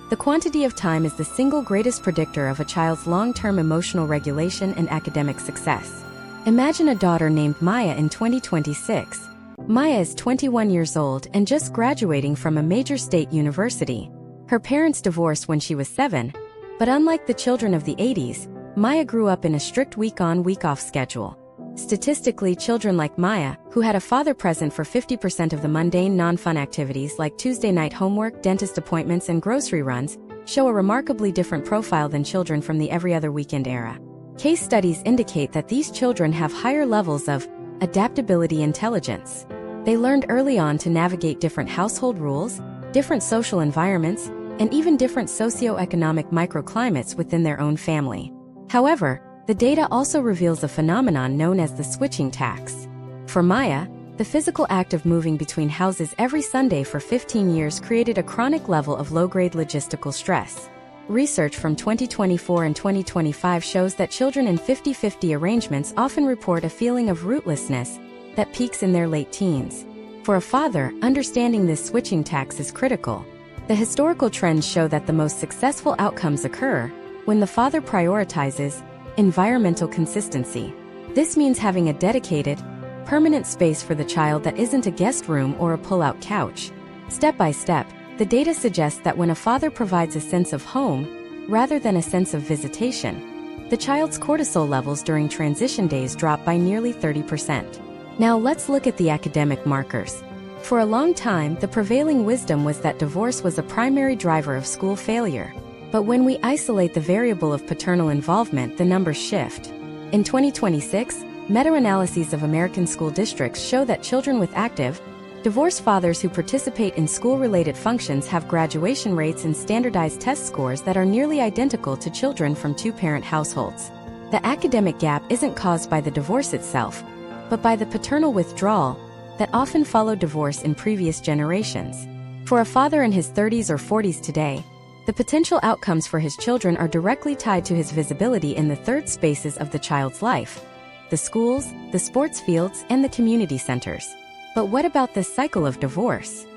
the quantity of time is the single greatest predictor of a child's long-term emotional regulation and academic success. Imagine a daughter named Maya in 2026. Maya is 21 years old and just graduating from a major state university. Her parents divorced when she was 7, but unlike the children of the 80s, Maya grew up in a strict week-on, week-off schedule. Statistically, children like Maya, who had a father present for 50% of the mundane, non-fun activities like Tuesday night homework, dentist appointments, and grocery runs, show a remarkably different profile than children from the every other weekend era. Case studies indicate that these children have higher levels of adaptability intelligence. They learned early on to navigate different household rules, different social environments, and even different socioeconomic microclimates within their own family. However, the data also reveals a phenomenon known as the switching tax. For Maya, the physical act of moving between houses every Sunday for 15 years created a chronic level of low-grade logistical stress. Research from 2024 and 2025 shows that children in 50-50 arrangements often report a feeling of rootlessness that peaks in their late teens. For a father, understanding this switching tax is critical. The historical trends show that the most successful outcomes occur when the father prioritizes environmental consistency. This means having a dedicated, permanent space for the child that isn't a guest room or a pull-out couch. Step by step, the data suggests that when a father provides a sense of home, rather than a sense of visitation, the child's cortisol levels during transition days drop by nearly 30%. Now let's look at the academic markers. For a long time, the prevailing wisdom was that divorce was a primary driver of school failure. But when we isolate the variable of paternal involvement, the numbers shift. In 2026, meta-analyses of American school districts show that children with active, divorced fathers who participate in school-related functions have graduation rates and standardized test scores that are nearly identical to children from two-parent households. The academic gap isn't caused by the divorce itself, but by the paternal withdrawal that often followed divorce in previous generations. For a father in his 30s or 40s today, the potential outcomes for his children are directly tied to his visibility in the third spaces of the child's life: the schools, the sports fields, and the community centers. But what about this cycle of divorce?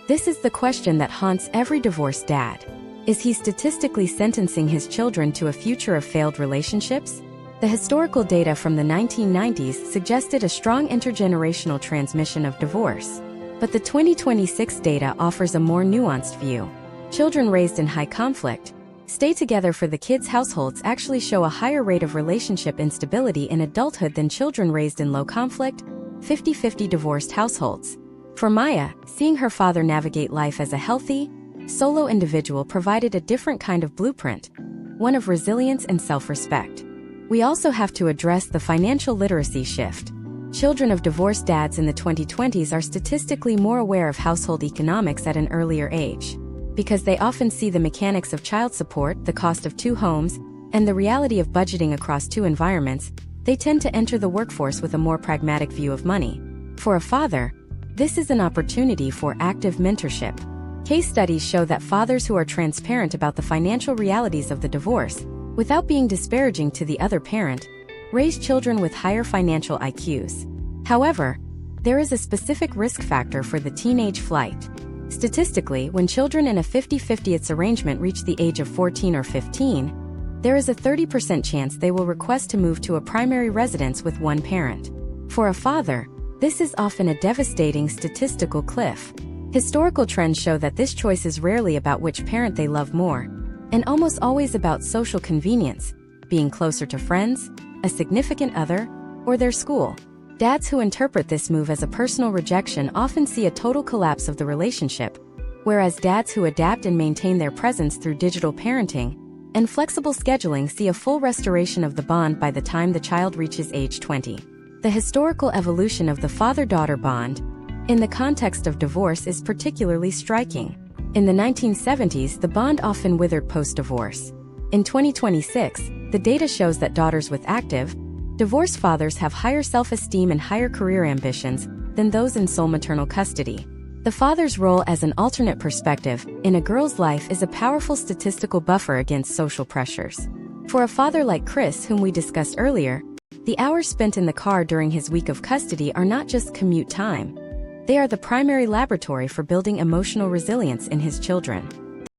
This is the question that haunts every divorced dad. Is he statistically sentencing his children to a future of failed relationships? The historical data from the 1990s suggested a strong intergenerational transmission of divorce. But the 2026 data offers a more nuanced view. Children raised in high conflict, stay together for the kids' households actually show a higher rate of relationship instability in adulthood than children raised in low conflict, 50-50 divorced households. For Maya, seeing her father navigate life as a healthy, solo individual provided a different kind of blueprint, one of resilience and self-respect. We also have to address the financial literacy shift. Children of divorced dads in the 2020s are statistically more aware of household economics at an earlier age. Because they often see the mechanics of child support, the cost of two homes, and the reality of budgeting across two environments, they tend to enter the workforce with a more pragmatic view of money. For a father, this is an opportunity for active mentorship. Case studies show that fathers who are transparent about the financial realities of the divorce, without being disparaging to the other parent, raise children with higher financial IQs. However, there is a specific risk factor for the teenage flight. Statistically, when children in a 50-50 arrangement reach the age of 14 or 15, there is a 30% chance they will request to move to a primary residence with one parent. For a father, this is often a devastating statistical cliff. Historical trends show that this choice is rarely about which parent they love more, and almost always about social convenience, being closer to friends, a significant other, or their school. Dads who interpret this move as a personal rejection often see a total collapse of the relationship, whereas dads who adapt and maintain their presence through digital parenting and flexible scheduling see a full restoration of the bond by the time the child reaches age 20. The historical evolution of the father-daughter bond, in the context of divorce, is particularly striking. In the 1970s, the bond often withered post-divorce. In 2026, the data shows that daughters with active, divorced fathers have higher self-esteem and higher career ambitions than those in sole maternal custody. The father's role as an alternate perspective in a girl's life is a powerful statistical buffer against social pressures. For a father like Chris, whom we discussed earlier, the hours spent in the car during his week of custody are not just commute time. They are the primary laboratory for building emotional resilience in his children.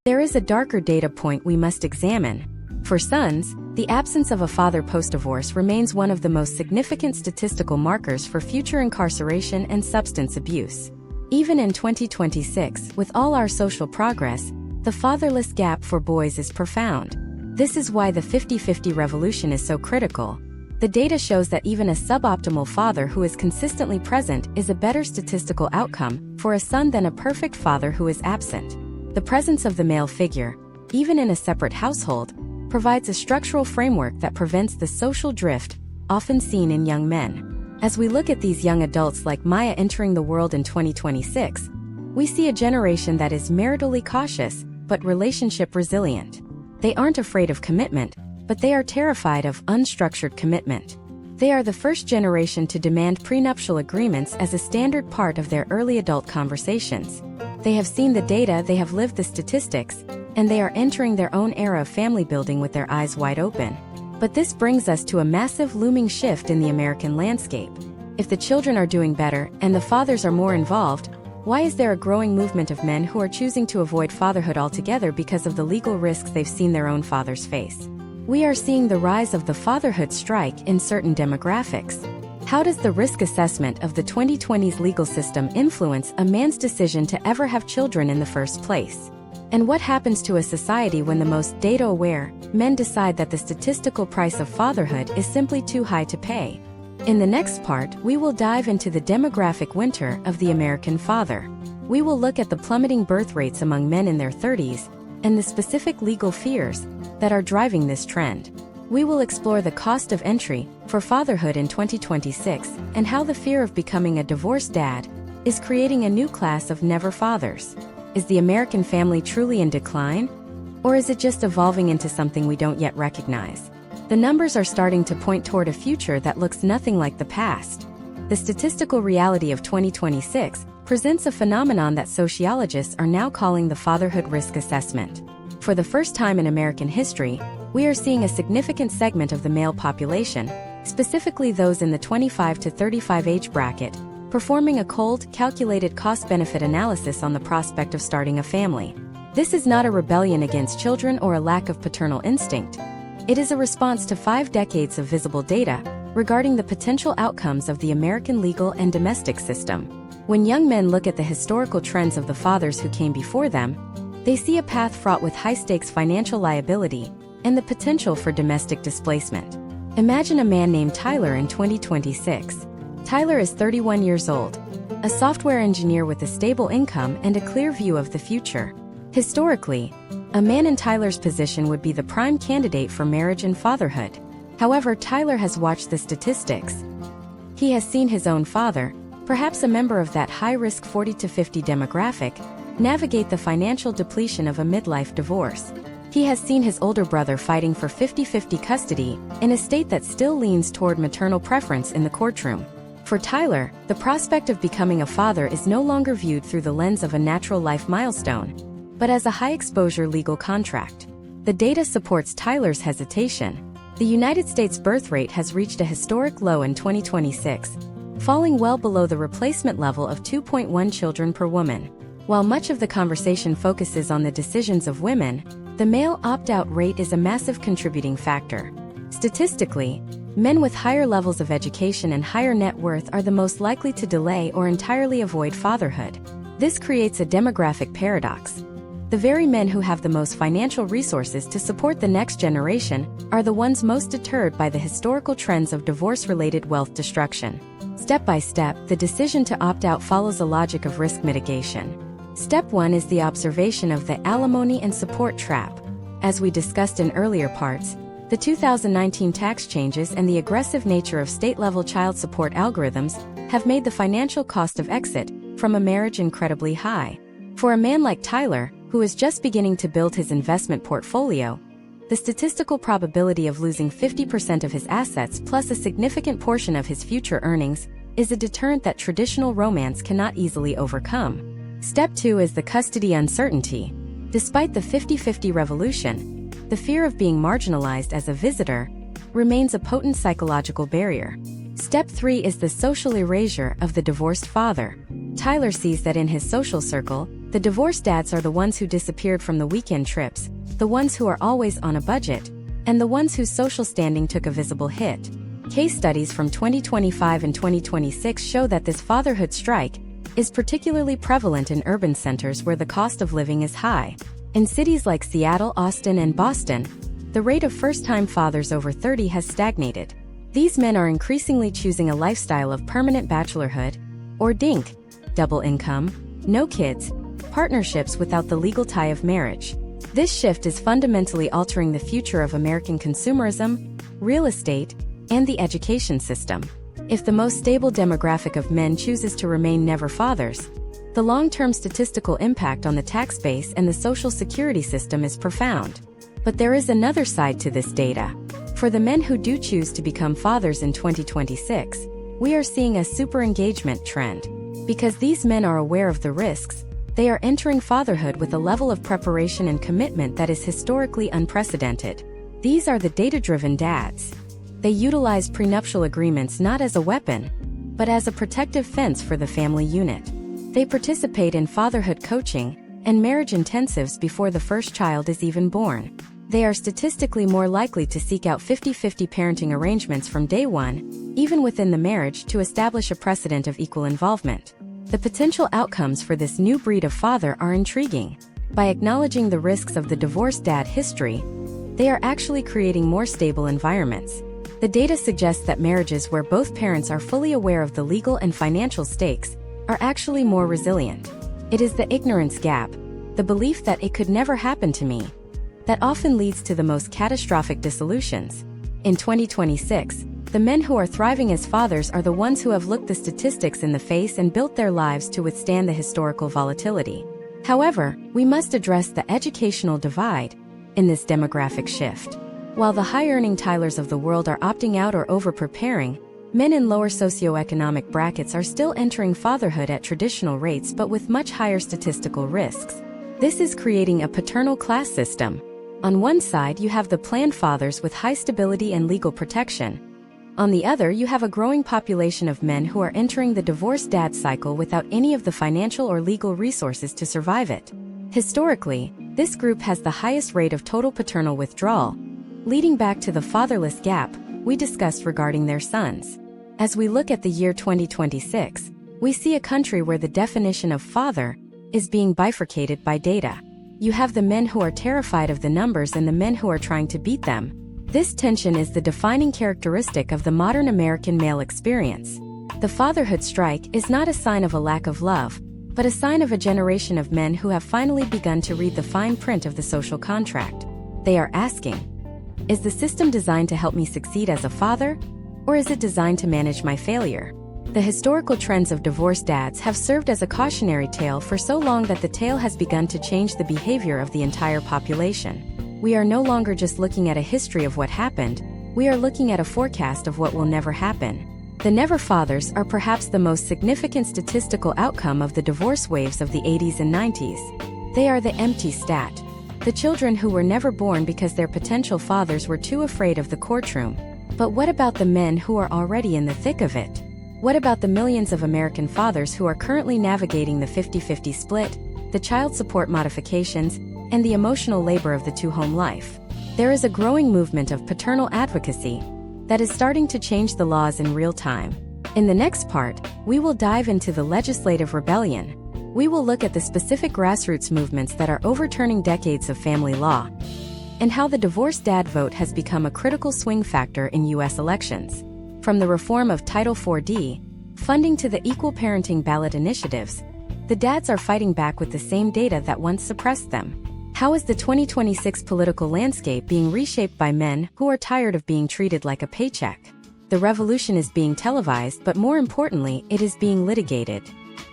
There is a darker data point we must examine. For sons, the absence of a father post-divorce remains one of the most significant statistical markers for future incarceration and substance abuse. Even in 2026, with all our social progress, the fatherless gap for boys is profound. This is why the 50-50 revolution is so critical. The data shows that even a suboptimal father who is consistently present is a better statistical outcome for a son than a perfect father who is absent. The presence of the male figure, even in a separate household, provides a structural framework that prevents the social drift often seen in young men. As we look at these young adults like Maya entering the world in 2026, we see a generation that is maritally cautious, but relationship resilient. They aren't afraid of commitment, but they are terrified of unstructured commitment. They are the first generation to demand prenuptial agreements as a standard part of their early adult conversations. They have seen the data, they have lived the statistics, and they are entering their own era of family building with their eyes wide open. But this brings us to a massive looming shift in the American landscape. If the children are doing better and the fathers are more involved, why is there a growing movement of men who are choosing to avoid fatherhood altogether because of the legal risks they've seen their own fathers face? We are seeing the rise of the fatherhood strike in certain demographics. How does the risk assessment of the 2020s legal system influence a man's decision to ever have children in the first place? And what happens to a society when the most data-aware men decide that the statistical price of fatherhood is simply too high to pay? In the next part, we will dive into the demographic winter of the American father. We will look at the plummeting birth rates among men in their 30s and the specific legal fears that are driving this trend. We will explore the cost of entry for fatherhood in 2026 and how the fear of becoming a divorced dad is creating a new class of never fathers. Is the American family truly in decline? Or is it just evolving into something we don't yet recognize? The numbers are starting to point toward a future that looks nothing like the past. The statistical reality of 2026 presents a phenomenon that sociologists are now calling the fatherhood risk assessment. For the first time in American history, we are seeing a significant segment of the male population, specifically those in the 25 to 35 age bracket, performing a cold, calculated cost-benefit analysis on the prospect of starting a family. This is not a rebellion against children or a lack of paternal instinct. It is a response to 5 decades of visible data regarding the potential outcomes of the American legal and domestic system. When young men look at the historical trends of the fathers who came before them, they see a path fraught with high-stakes financial liability and the potential for domestic displacement. Imagine a man named Tyler in 2026. Tyler is 31 years old, a software engineer with a stable income and a clear view of the future. Historically, a man in Tyler's position would be the prime candidate for marriage and fatherhood. However, Tyler has watched the statistics. He has seen his own father, perhaps a member of that high-risk 40 to 50 demographic, navigate the financial depletion of a midlife divorce. He has seen his older brother fighting for 50-50 custody in a state that still leans toward maternal preference in the courtroom. For Tyler, the prospect of becoming a father is no longer viewed through the lens of a natural life milestone, but as a high-exposure legal contract. The data supports Tyler's hesitation. The United States birth rate has reached a historic low in 2026, falling well below the replacement level of 2.1 children per woman. While much of the conversation focuses on the decisions of women, the male opt-out rate is a massive contributing factor. Statistically, men with higher levels of education and higher net worth are the most likely to delay or entirely avoid fatherhood. This creates a demographic paradox. The very men who have the most financial resources to support the next generation are the ones most deterred by the historical trends of divorce-related wealth destruction. Step by step, the decision to opt out follows a logic of risk mitigation. Step 1 is the observation of the alimony and support trap. As we discussed in earlier parts, the 2019 tax changes and the aggressive nature of state-level child support algorithms have made the financial cost of exit from a marriage incredibly high. For a man like Tyler, who is just beginning to build his investment portfolio, the statistical probability of losing 50% of his assets plus a significant portion of his future earnings is a deterrent that traditional romance cannot easily overcome. Step 2 is the custody uncertainty. Despite the 50-50 revolution, the fear of being marginalized as a visitor remains a potent psychological barrier. Step 3 is the social erasure of the divorced father. Tyler sees that in his social circle, the divorced dads are the ones who disappeared from the weekend trips, the ones who are always on a budget, and the ones whose social standing took a visible hit. Case studies from 2025 and 2026 show that this fatherhood strike is particularly prevalent in urban centers where the cost of living is high. In cities like Seattle, Austin, and Boston, the rate of first-time fathers over 30 has stagnated. These men are increasingly choosing a lifestyle of permanent bachelorhood, or DINK, double income, no kids, partnerships without the legal tie of marriage. This shift is fundamentally altering the future of American consumerism, real estate, and the education system. If the most stable demographic of men chooses to remain never fathers, the long-term statistical impact on the tax base and the social security system is profound. But there is another side to this data. For the men who do choose to become fathers in 2026, we are seeing a super engagement trend. Because these men are aware of the risks, They are entering fatherhood with a level of preparation and commitment that is historically unprecedented. These are the data-driven dads. They utilize prenuptial agreements not as a weapon, but as a protective fence for the family unit. They participate in fatherhood coaching and marriage intensives before the first child is even born. They are statistically more likely to seek out 50-50 parenting arrangements from day one, even within the marriage, to establish a precedent of equal involvement. The potential outcomes for this new breed of father are intriguing. By acknowledging the risks of the divorced dad history, they are actually creating more stable environments. The data suggests that marriages where both parents are fully aware of the legal and financial stakes are actually more resilient. It is the ignorance gap, the belief that it could never happen to me, that often leads to the most catastrophic dissolutions. In 2026, the men who are thriving as fathers are the ones who have looked the statistics in the face and built their lives to withstand the historical volatility. However, we must address the educational divide in this demographic shift. While the high-earning Tylers of the world are opting out or over-preparing, men in lower socioeconomic brackets are still entering fatherhood at traditional rates but with much higher statistical risks. This is creating a paternal class system. On one side, you have the planned fathers with high stability and legal protection. On the other, you have a growing population of men who are entering the divorced dad cycle without any of the financial or legal resources to survive it. Historically, this group has the highest rate of total paternal withdrawal, leading back to the fatherless gap we discussed regarding their sons. As we look at the year 2026, we see a country where the definition of father is being bifurcated by data. You have the men who are terrified of the numbers and the men who are trying to beat them. This tension is the defining characteristic of the modern American male experience. The fatherhood strike is not a sign of a lack of love, but a sign of a generation of men who have finally begun to read the fine print of the social contract. They are asking, is the system designed to help me succeed as a father, or is it designed to manage my failure? The historical trends of divorced dads have served as a cautionary tale for so long that the tale has begun to change the behavior of the entire population. We are no longer just looking at a history of what happened, we are looking at a forecast of what will never happen. The never fathers are perhaps the most significant statistical outcome of the divorce waves of the 80s and 90s. They are the empty stat. The children who were never born because their potential fathers were too afraid of the courtroom. But what about the men who are already in the thick of it? What about the millions of American fathers who are currently navigating the 50-50 split, the child support modifications, and the emotional labor of the two-home life? There is a growing movement of paternal advocacy that is starting to change the laws in real time. In the next part, we will dive into the legislative rebellion. We will look at the specific grassroots movements that are overturning decades of family law, and how the divorced dad vote has become a critical swing factor in U.S. elections. From the reform of Title 4D, funding to the equal parenting ballot initiatives, the dads are fighting back with the same data that once suppressed them. How is the 2026 political landscape being reshaped by men who are tired of being treated like a paycheck? The revolution is being televised, but more importantly, it is being litigated.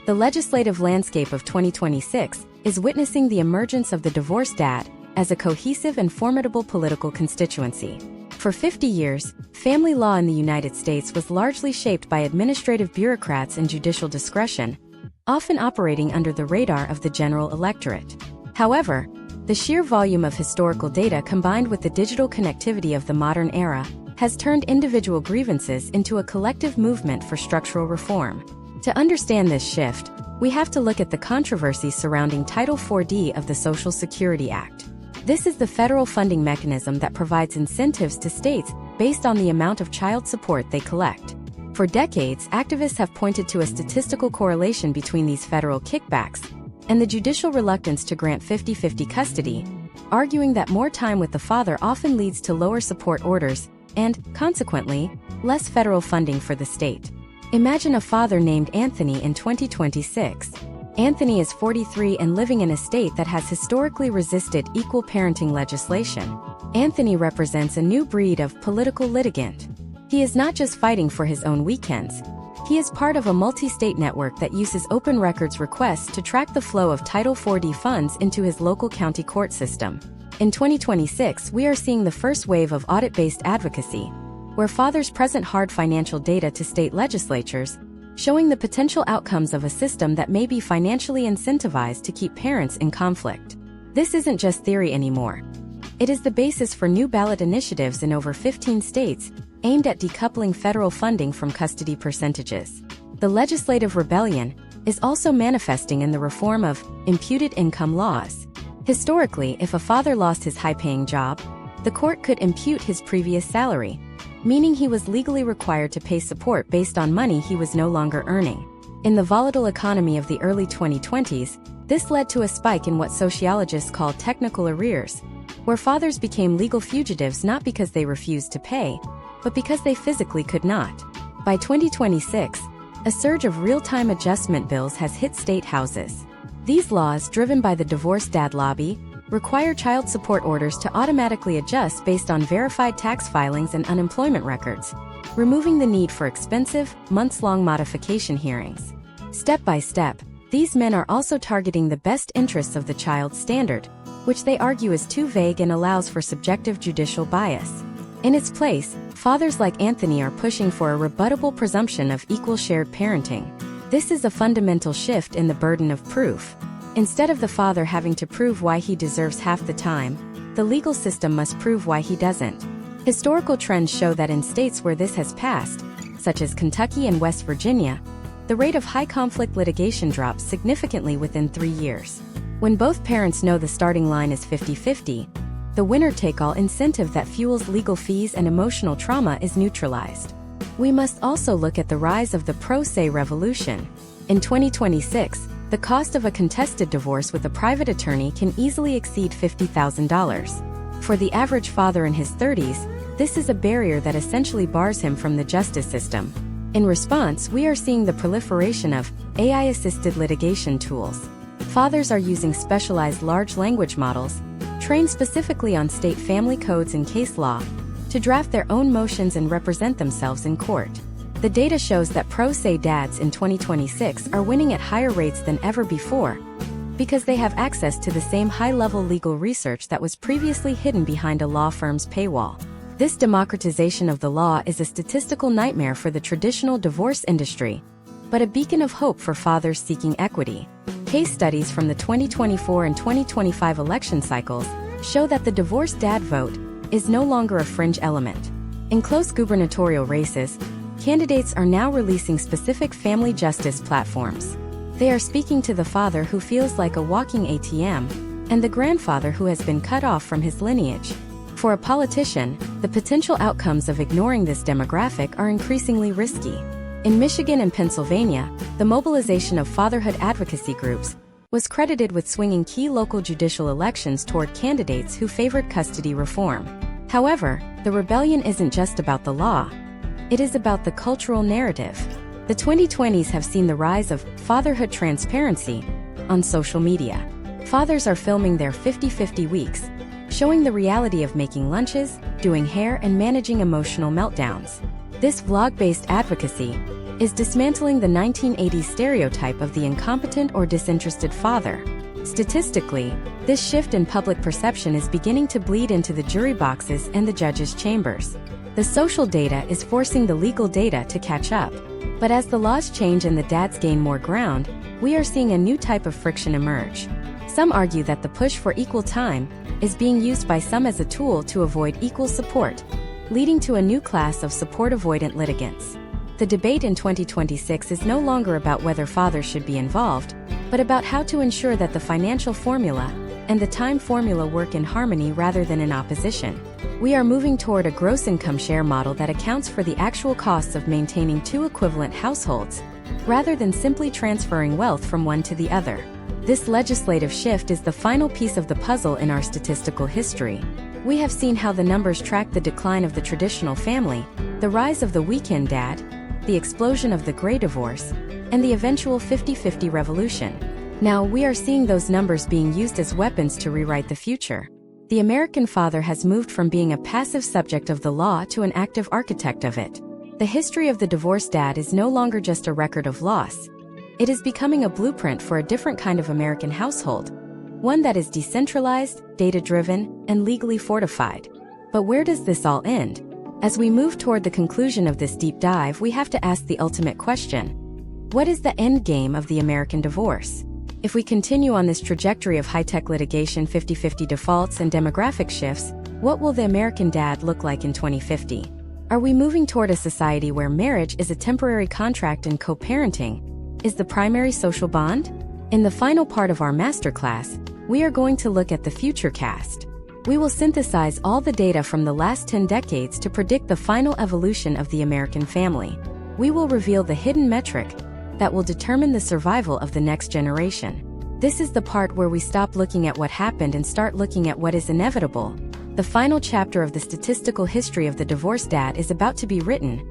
The legislative landscape of 2026 is witnessing the emergence of the divorced dad as a cohesive and formidable political constituency. For 50 years, family law in the United States was largely shaped by administrative bureaucrats and judicial discretion, often operating under the radar of the general electorate. However, the sheer volume of historical data combined with the digital connectivity of the modern era has turned individual grievances into a collective movement for structural reform. To understand this shift, we have to look at the controversy surrounding Title 4D of the Social Security Act. This is the federal funding mechanism that provides incentives to states based on the amount of child support they collect. For decades, activists have pointed to a statistical correlation between these federal kickbacks and the judicial reluctance to grant 50-50 custody, arguing that more time with the father often leads to lower support orders and, consequently, less federal funding for the state. Imagine a father named Anthony in 2026. Anthony is 43 and living in a state that has historically resisted equal parenting legislation. Anthony represents a new breed of political litigant. He is not just fighting for his own weekends. He is part of a multi-state network that uses open records requests to track the flow of Title 4D funds into his local county court system. In 2026, we are seeing the first wave of audit-based advocacy, where fathers present hard financial data to state legislatures, showing the potential outcomes of a system that may be financially incentivized to keep parents in conflict. This isn't just theory anymore. It is the basis for new ballot initiatives in over 15 states aimed at decoupling federal funding from custody percentages. The legislative rebellion is also manifesting in the reform of imputed income laws. Historically, if a father lost his high-paying job, the court could impute his previous salary, meaning he was legally required to pay support based on money he was no longer earning. In the volatile economy of the early 2020s, this led to a spike in what sociologists call technical arrears, where fathers became legal fugitives not because they refused to pay, but because they physically could not. By 2026, a surge of real-time adjustment bills has hit state houses. These laws, driven by the divorce dad lobby, require child support orders to automatically adjust based on verified tax filings and unemployment records, removing the need for expensive, months-long modification hearings. Step by step, these men are also targeting the best interests of the child standard, which they argue is too vague and allows for subjective judicial bias. In its place, fathers like Anthony are pushing for a rebuttable presumption of equal shared parenting. This is a fundamental shift in the burden of proof. Instead of the father having to prove why he deserves half the time, the legal system must prove why he doesn't. Historical trends show that in states where this has passed, such as Kentucky and West Virginia, the rate of high-conflict litigation drops significantly within 3 years. When both parents know the starting line is 50-50, the winner-take-all incentive that fuels legal fees and emotional trauma is neutralized. We must also look at the rise of the pro se revolution. In 2026, the cost of a contested divorce with a private attorney can easily exceed $50,000. For the average father in his 30s, this is a barrier that essentially bars him from the justice system. In response, we are seeing the proliferation of AI-assisted litigation tools. Fathers are using specialized large language models, trained specifically on state family codes and case law, to draft their own motions and represent themselves in court. The data shows that pro se dads in 2026 are winning at higher rates than ever before, because they have access to the same high-level legal research that was previously hidden behind a law firm's paywall. This democratization of the law is a statistical nightmare for the traditional divorce industry, but a beacon of hope for fathers seeking equity. Case studies from the 2024 and 2025 election cycles show that the divorced dad vote is no longer a fringe element. In close gubernatorial races, candidates are now releasing specific family justice platforms. They are speaking to the father who feels like a walking ATM, and the grandfather who has been cut off from his lineage. For a politician, the potential outcomes of ignoring this demographic are increasingly risky. In Michigan and Pennsylvania, the mobilization of fatherhood advocacy groups was credited with swinging key local judicial elections toward candidates who favored custody reform. However, the rebellion isn't just about the law. It is about the cultural narrative. The 2020s have seen the rise of fatherhood transparency on social media. Fathers are filming their 50-50 weeks, showing the reality of making lunches, doing hair, and managing emotional meltdowns. This vlog-based advocacy is dismantling the 1980s stereotype of the incompetent or disinterested father. Statistically, this shift in public perception is beginning to bleed into the jury boxes and the judges' chambers. The social data is forcing the legal data to catch up. But as the laws change and the dads gain more ground, we are seeing a new type of friction emerge. Some argue that the push for equal time is being used by some as a tool to avoid equal support, leading to a new class of support-avoidant litigants. The debate in 2026 is no longer about whether fathers should be involved, but about how to ensure that the financial formula and the time formula work in harmony rather than in opposition. We are moving toward a gross income share model that accounts for the actual costs of maintaining two equivalent households, rather than simply transferring wealth from one to the other. This legislative shift is the final piece of the puzzle in our statistical history. We have seen how the numbers track the decline of the traditional family, the rise of the weekend dad, the explosion of the gray divorce, and the eventual 50-50 revolution. Now we are seeing those numbers being used as weapons to rewrite the future. The American father has moved from being a passive subject of the law to an active architect of it. The history of the divorced dad is no longer just a record of loss. It is becoming a blueprint for a different kind of American household, one that is decentralized, data-driven, and legally fortified. But where does this all end? As we move toward the conclusion of this deep dive, we have to ask the ultimate question. What is the end game of the American divorce? If we continue on this trajectory of high-tech litigation, 50-50 defaults, and demographic shifts, what will the American dad look like in 2050? Are we moving toward a society where marriage is a temporary contract and co-parenting is the primary social bond? In the final part of our masterclass, we are going to look at the future cast. We will synthesize all the data from the last 10 decades to predict the final evolution of the American family. We will reveal the hidden metric that will determine the survival of the next generation. This is the part where we stop looking at what happened and start looking at what is inevitable. The final chapter of the statistical history of the divorced dad is about to be written,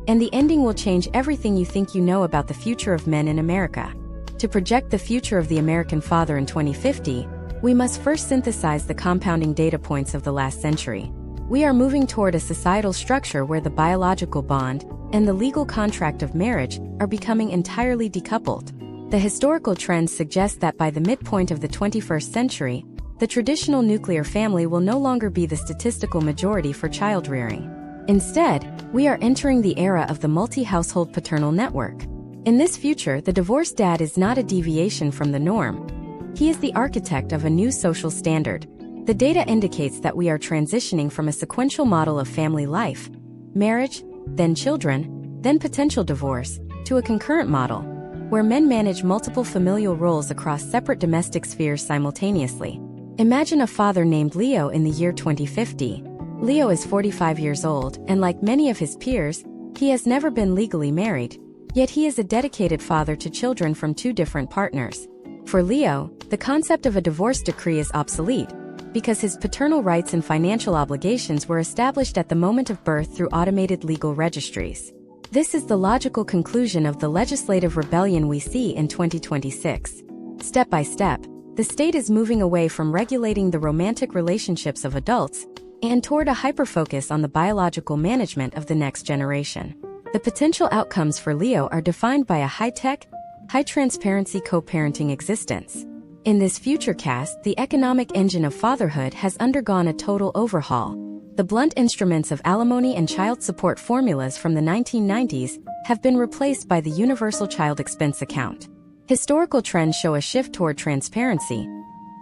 and the ending will change everything you think you know about the future of men in America. To project the future of the American father in 2050, we must first synthesize the compounding data points of the last century. We are moving toward a societal structure where the biological bond and the legal contract of marriage are becoming entirely decoupled. The historical trends suggest that by the midpoint of the 21st century, the traditional nuclear family will no longer be the statistical majority for child rearing. Instead, we are entering the era of the multi-household paternal network. In this future, the divorced dad is not a deviation from the norm. He is the architect of a new social standard. The data indicates that we are transitioning from a sequential model of family life, marriage, then children, then potential divorce, to a concurrent model, where men manage multiple familial roles across separate domestic spheres simultaneously. Imagine a father named Leo in the year 2050. Leo is 45 years old, and like many of his peers, he has never been legally married, yet he is a dedicated father to children from two different partners. For Leo, the concept of a divorce decree is obsolete, because his paternal rights and financial obligations were established at the moment of birth through automated legal registries. This is the logical conclusion of the legislative rebellion we see in 2026. Step by step, the state is moving away from regulating the romantic relationships of adults and toward a hyperfocus on the biological management of the next generation. The potential outcomes for Leo are defined by a high-tech, high-transparency co-parenting existence. In this future cast, the economic engine of fatherhood has undergone a total overhaul. The blunt instruments of alimony and child support formulas from the 1990s have been replaced by the universal child expense account. Historical trends show a shift toward transparency.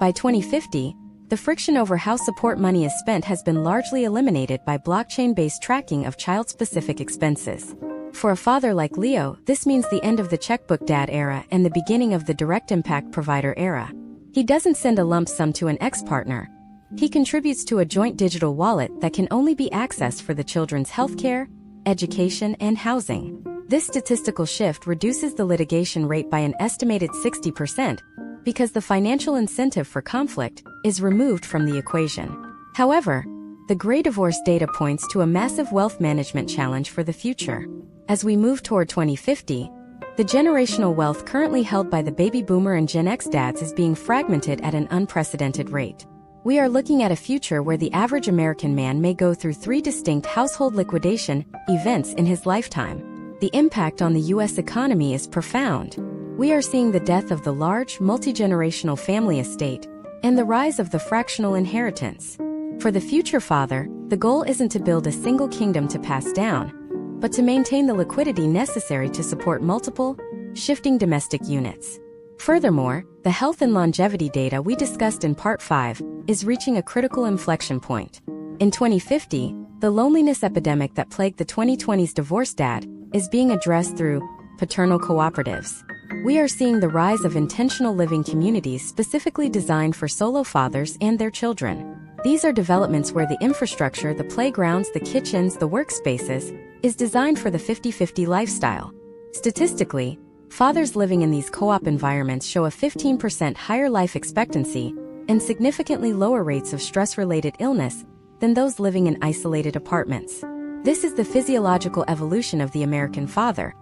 By 2050, the friction over how support money is spent has been largely eliminated by blockchain-based tracking of child-specific expenses. For a father like Leo, this means the end of the checkbook dad era and the beginning of the direct impact provider era. He doesn't send a lump sum to an ex-partner. He contributes to a joint digital wallet that can only be accessed for the children's healthcare, education, and housing. This statistical shift reduces the litigation rate by an estimated 60%, because the financial incentive for conflict is removed from the equation. However, the gray divorce data points to a massive wealth management challenge for the future. As we move toward 2050, the generational wealth currently held by the baby boomer and Gen X dads is being fragmented at an unprecedented rate. We are looking at a future where the average American man may go through 3 distinct household liquidation events in his lifetime. The impact on the U.S. economy is profound. We are seeing the death of the large, multi-generational family estate and the rise of the fractional inheritance. For the future father, the goal isn't to build a single kingdom to pass down, but to maintain the liquidity necessary to support multiple, shifting domestic units. Furthermore, the health and longevity data we discussed in Part 5 is reaching a critical inflection point. In 2050, the loneliness epidemic that plagued the 2020s divorced dad is being addressed through paternal cooperatives. We are seeing the rise of intentional living communities specifically designed for solo fathers and their children. These are developments where the infrastructure, the playgrounds, the kitchens, the workspaces, is designed for the 50-50 lifestyle. Statistically, fathers living in these co-op environments show a 15% higher life expectancy and significantly lower rates of stress-related illness than those living in isolated apartments. This is the physiological evolution of the American father.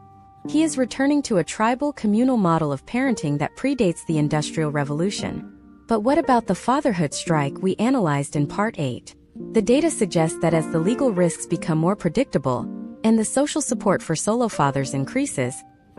He is returning to a tribal, communal model of parenting that predates the Industrial Revolution. But what about the fatherhood strike we analyzed in Part 8? The data suggests that as the legal risks become more predictable and the social support for solo fathers increases,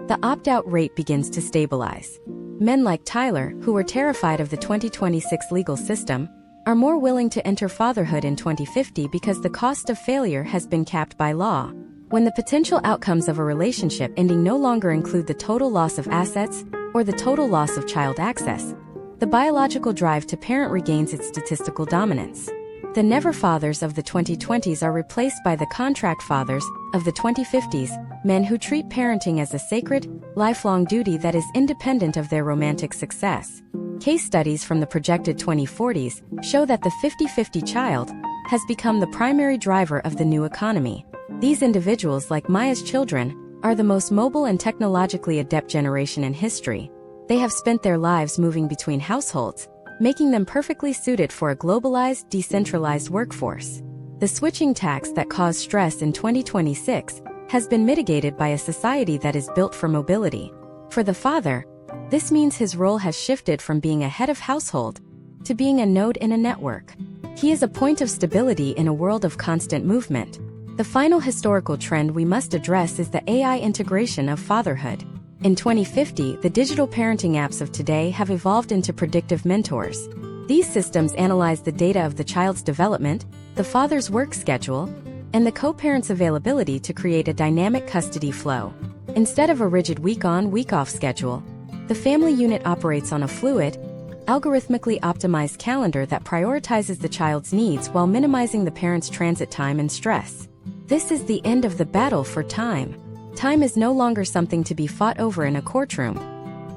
the opt-out rate begins to stabilize. Men like Tyler, who were terrified of the 2026 legal system, are more willing to enter fatherhood in 2050 because the cost of failure has been capped by law. When the potential outcomes of a relationship ending no longer include the total loss of assets or the total loss of child access, the biological drive to parent regains its statistical dominance. The never fathers of the 2020s are replaced by the contract fathers of the 2050s, men who treat parenting as a sacred, lifelong duty that is independent of their romantic success. Case studies from the projected 2040s show that the 50-50 child has become the primary driver of the new economy. These individuals, like Maya's children, are the most mobile and technologically adept generation in history. They have spent their lives moving between households, making them perfectly suited for a globalized, decentralized workforce. The switching tax that caused stress in 2026 has been mitigated by a society that is built for mobility. For the father, this means his role has shifted from being a head of household to being a node in a network. He is a point of stability in a world of constant movement. The final historical trend we must address is the AI integration of fatherhood. In 2050, the digital parenting apps of today have evolved into predictive mentors. These systems analyze the data of the child's development, the father's work schedule, and the co-parent's availability to create a dynamic custody flow. Instead of a rigid week-on, week-off schedule, the family unit operates on a fluid, algorithmically optimized calendar that prioritizes the child's needs while minimizing the parent's transit time and stress. This is the end of the battle for time. Time is no longer something to be fought over in a courtroom.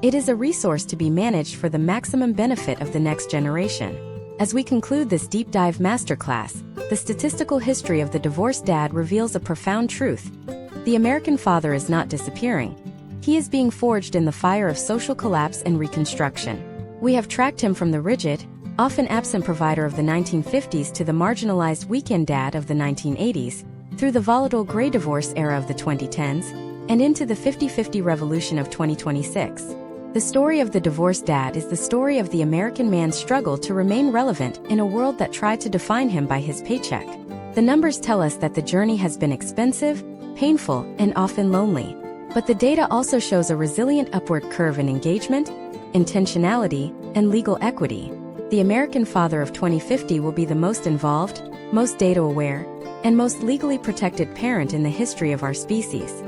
It is a resource to be managed for the maximum benefit of the next generation. As we conclude this deep dive masterclass, the statistical history of the divorced dad reveals a profound truth. The American father is not disappearing. He is being forged in the fire of social collapse and reconstruction. We have tracked him from the rigid, often absent provider of the 1950s to the marginalized weekend dad of the 1980s, through the volatile gray divorce era of the 2010s, and into the 50-50 revolution of 2026. The story of the divorced dad is the story of the American man's struggle to remain relevant in a world that tried to define him by his paycheck. The numbers tell us that the journey has been expensive, painful, and often lonely. But the data also shows a resilient upward curve in engagement, intentionality, and legal equity. The American father of 2050 will be the most involved, most data-aware, and most legally protected parent in the history of our species.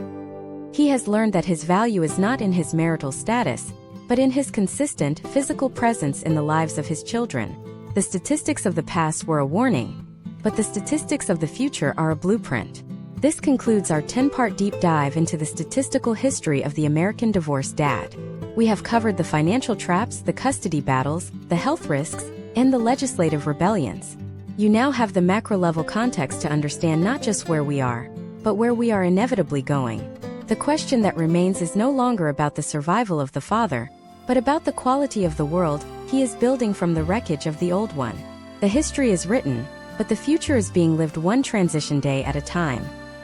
He has learned that his value is not in his marital status, but in his consistent, physical presence in the lives of his children. The statistics of the past were a warning, but the statistics of the future are a blueprint. This concludes our 10-part deep dive into the statistical history of the American divorced dad. We have covered the financial traps, the custody battles, the health risks, and the legislative rebellions. You now have the macro-level context to understand not just where we are, but where we are inevitably going. The question that remains is no longer about the survival of the father, but about the quality of the world he is building from the wreckage of the old one. The history is written, but the future is being lived one transition day at a time.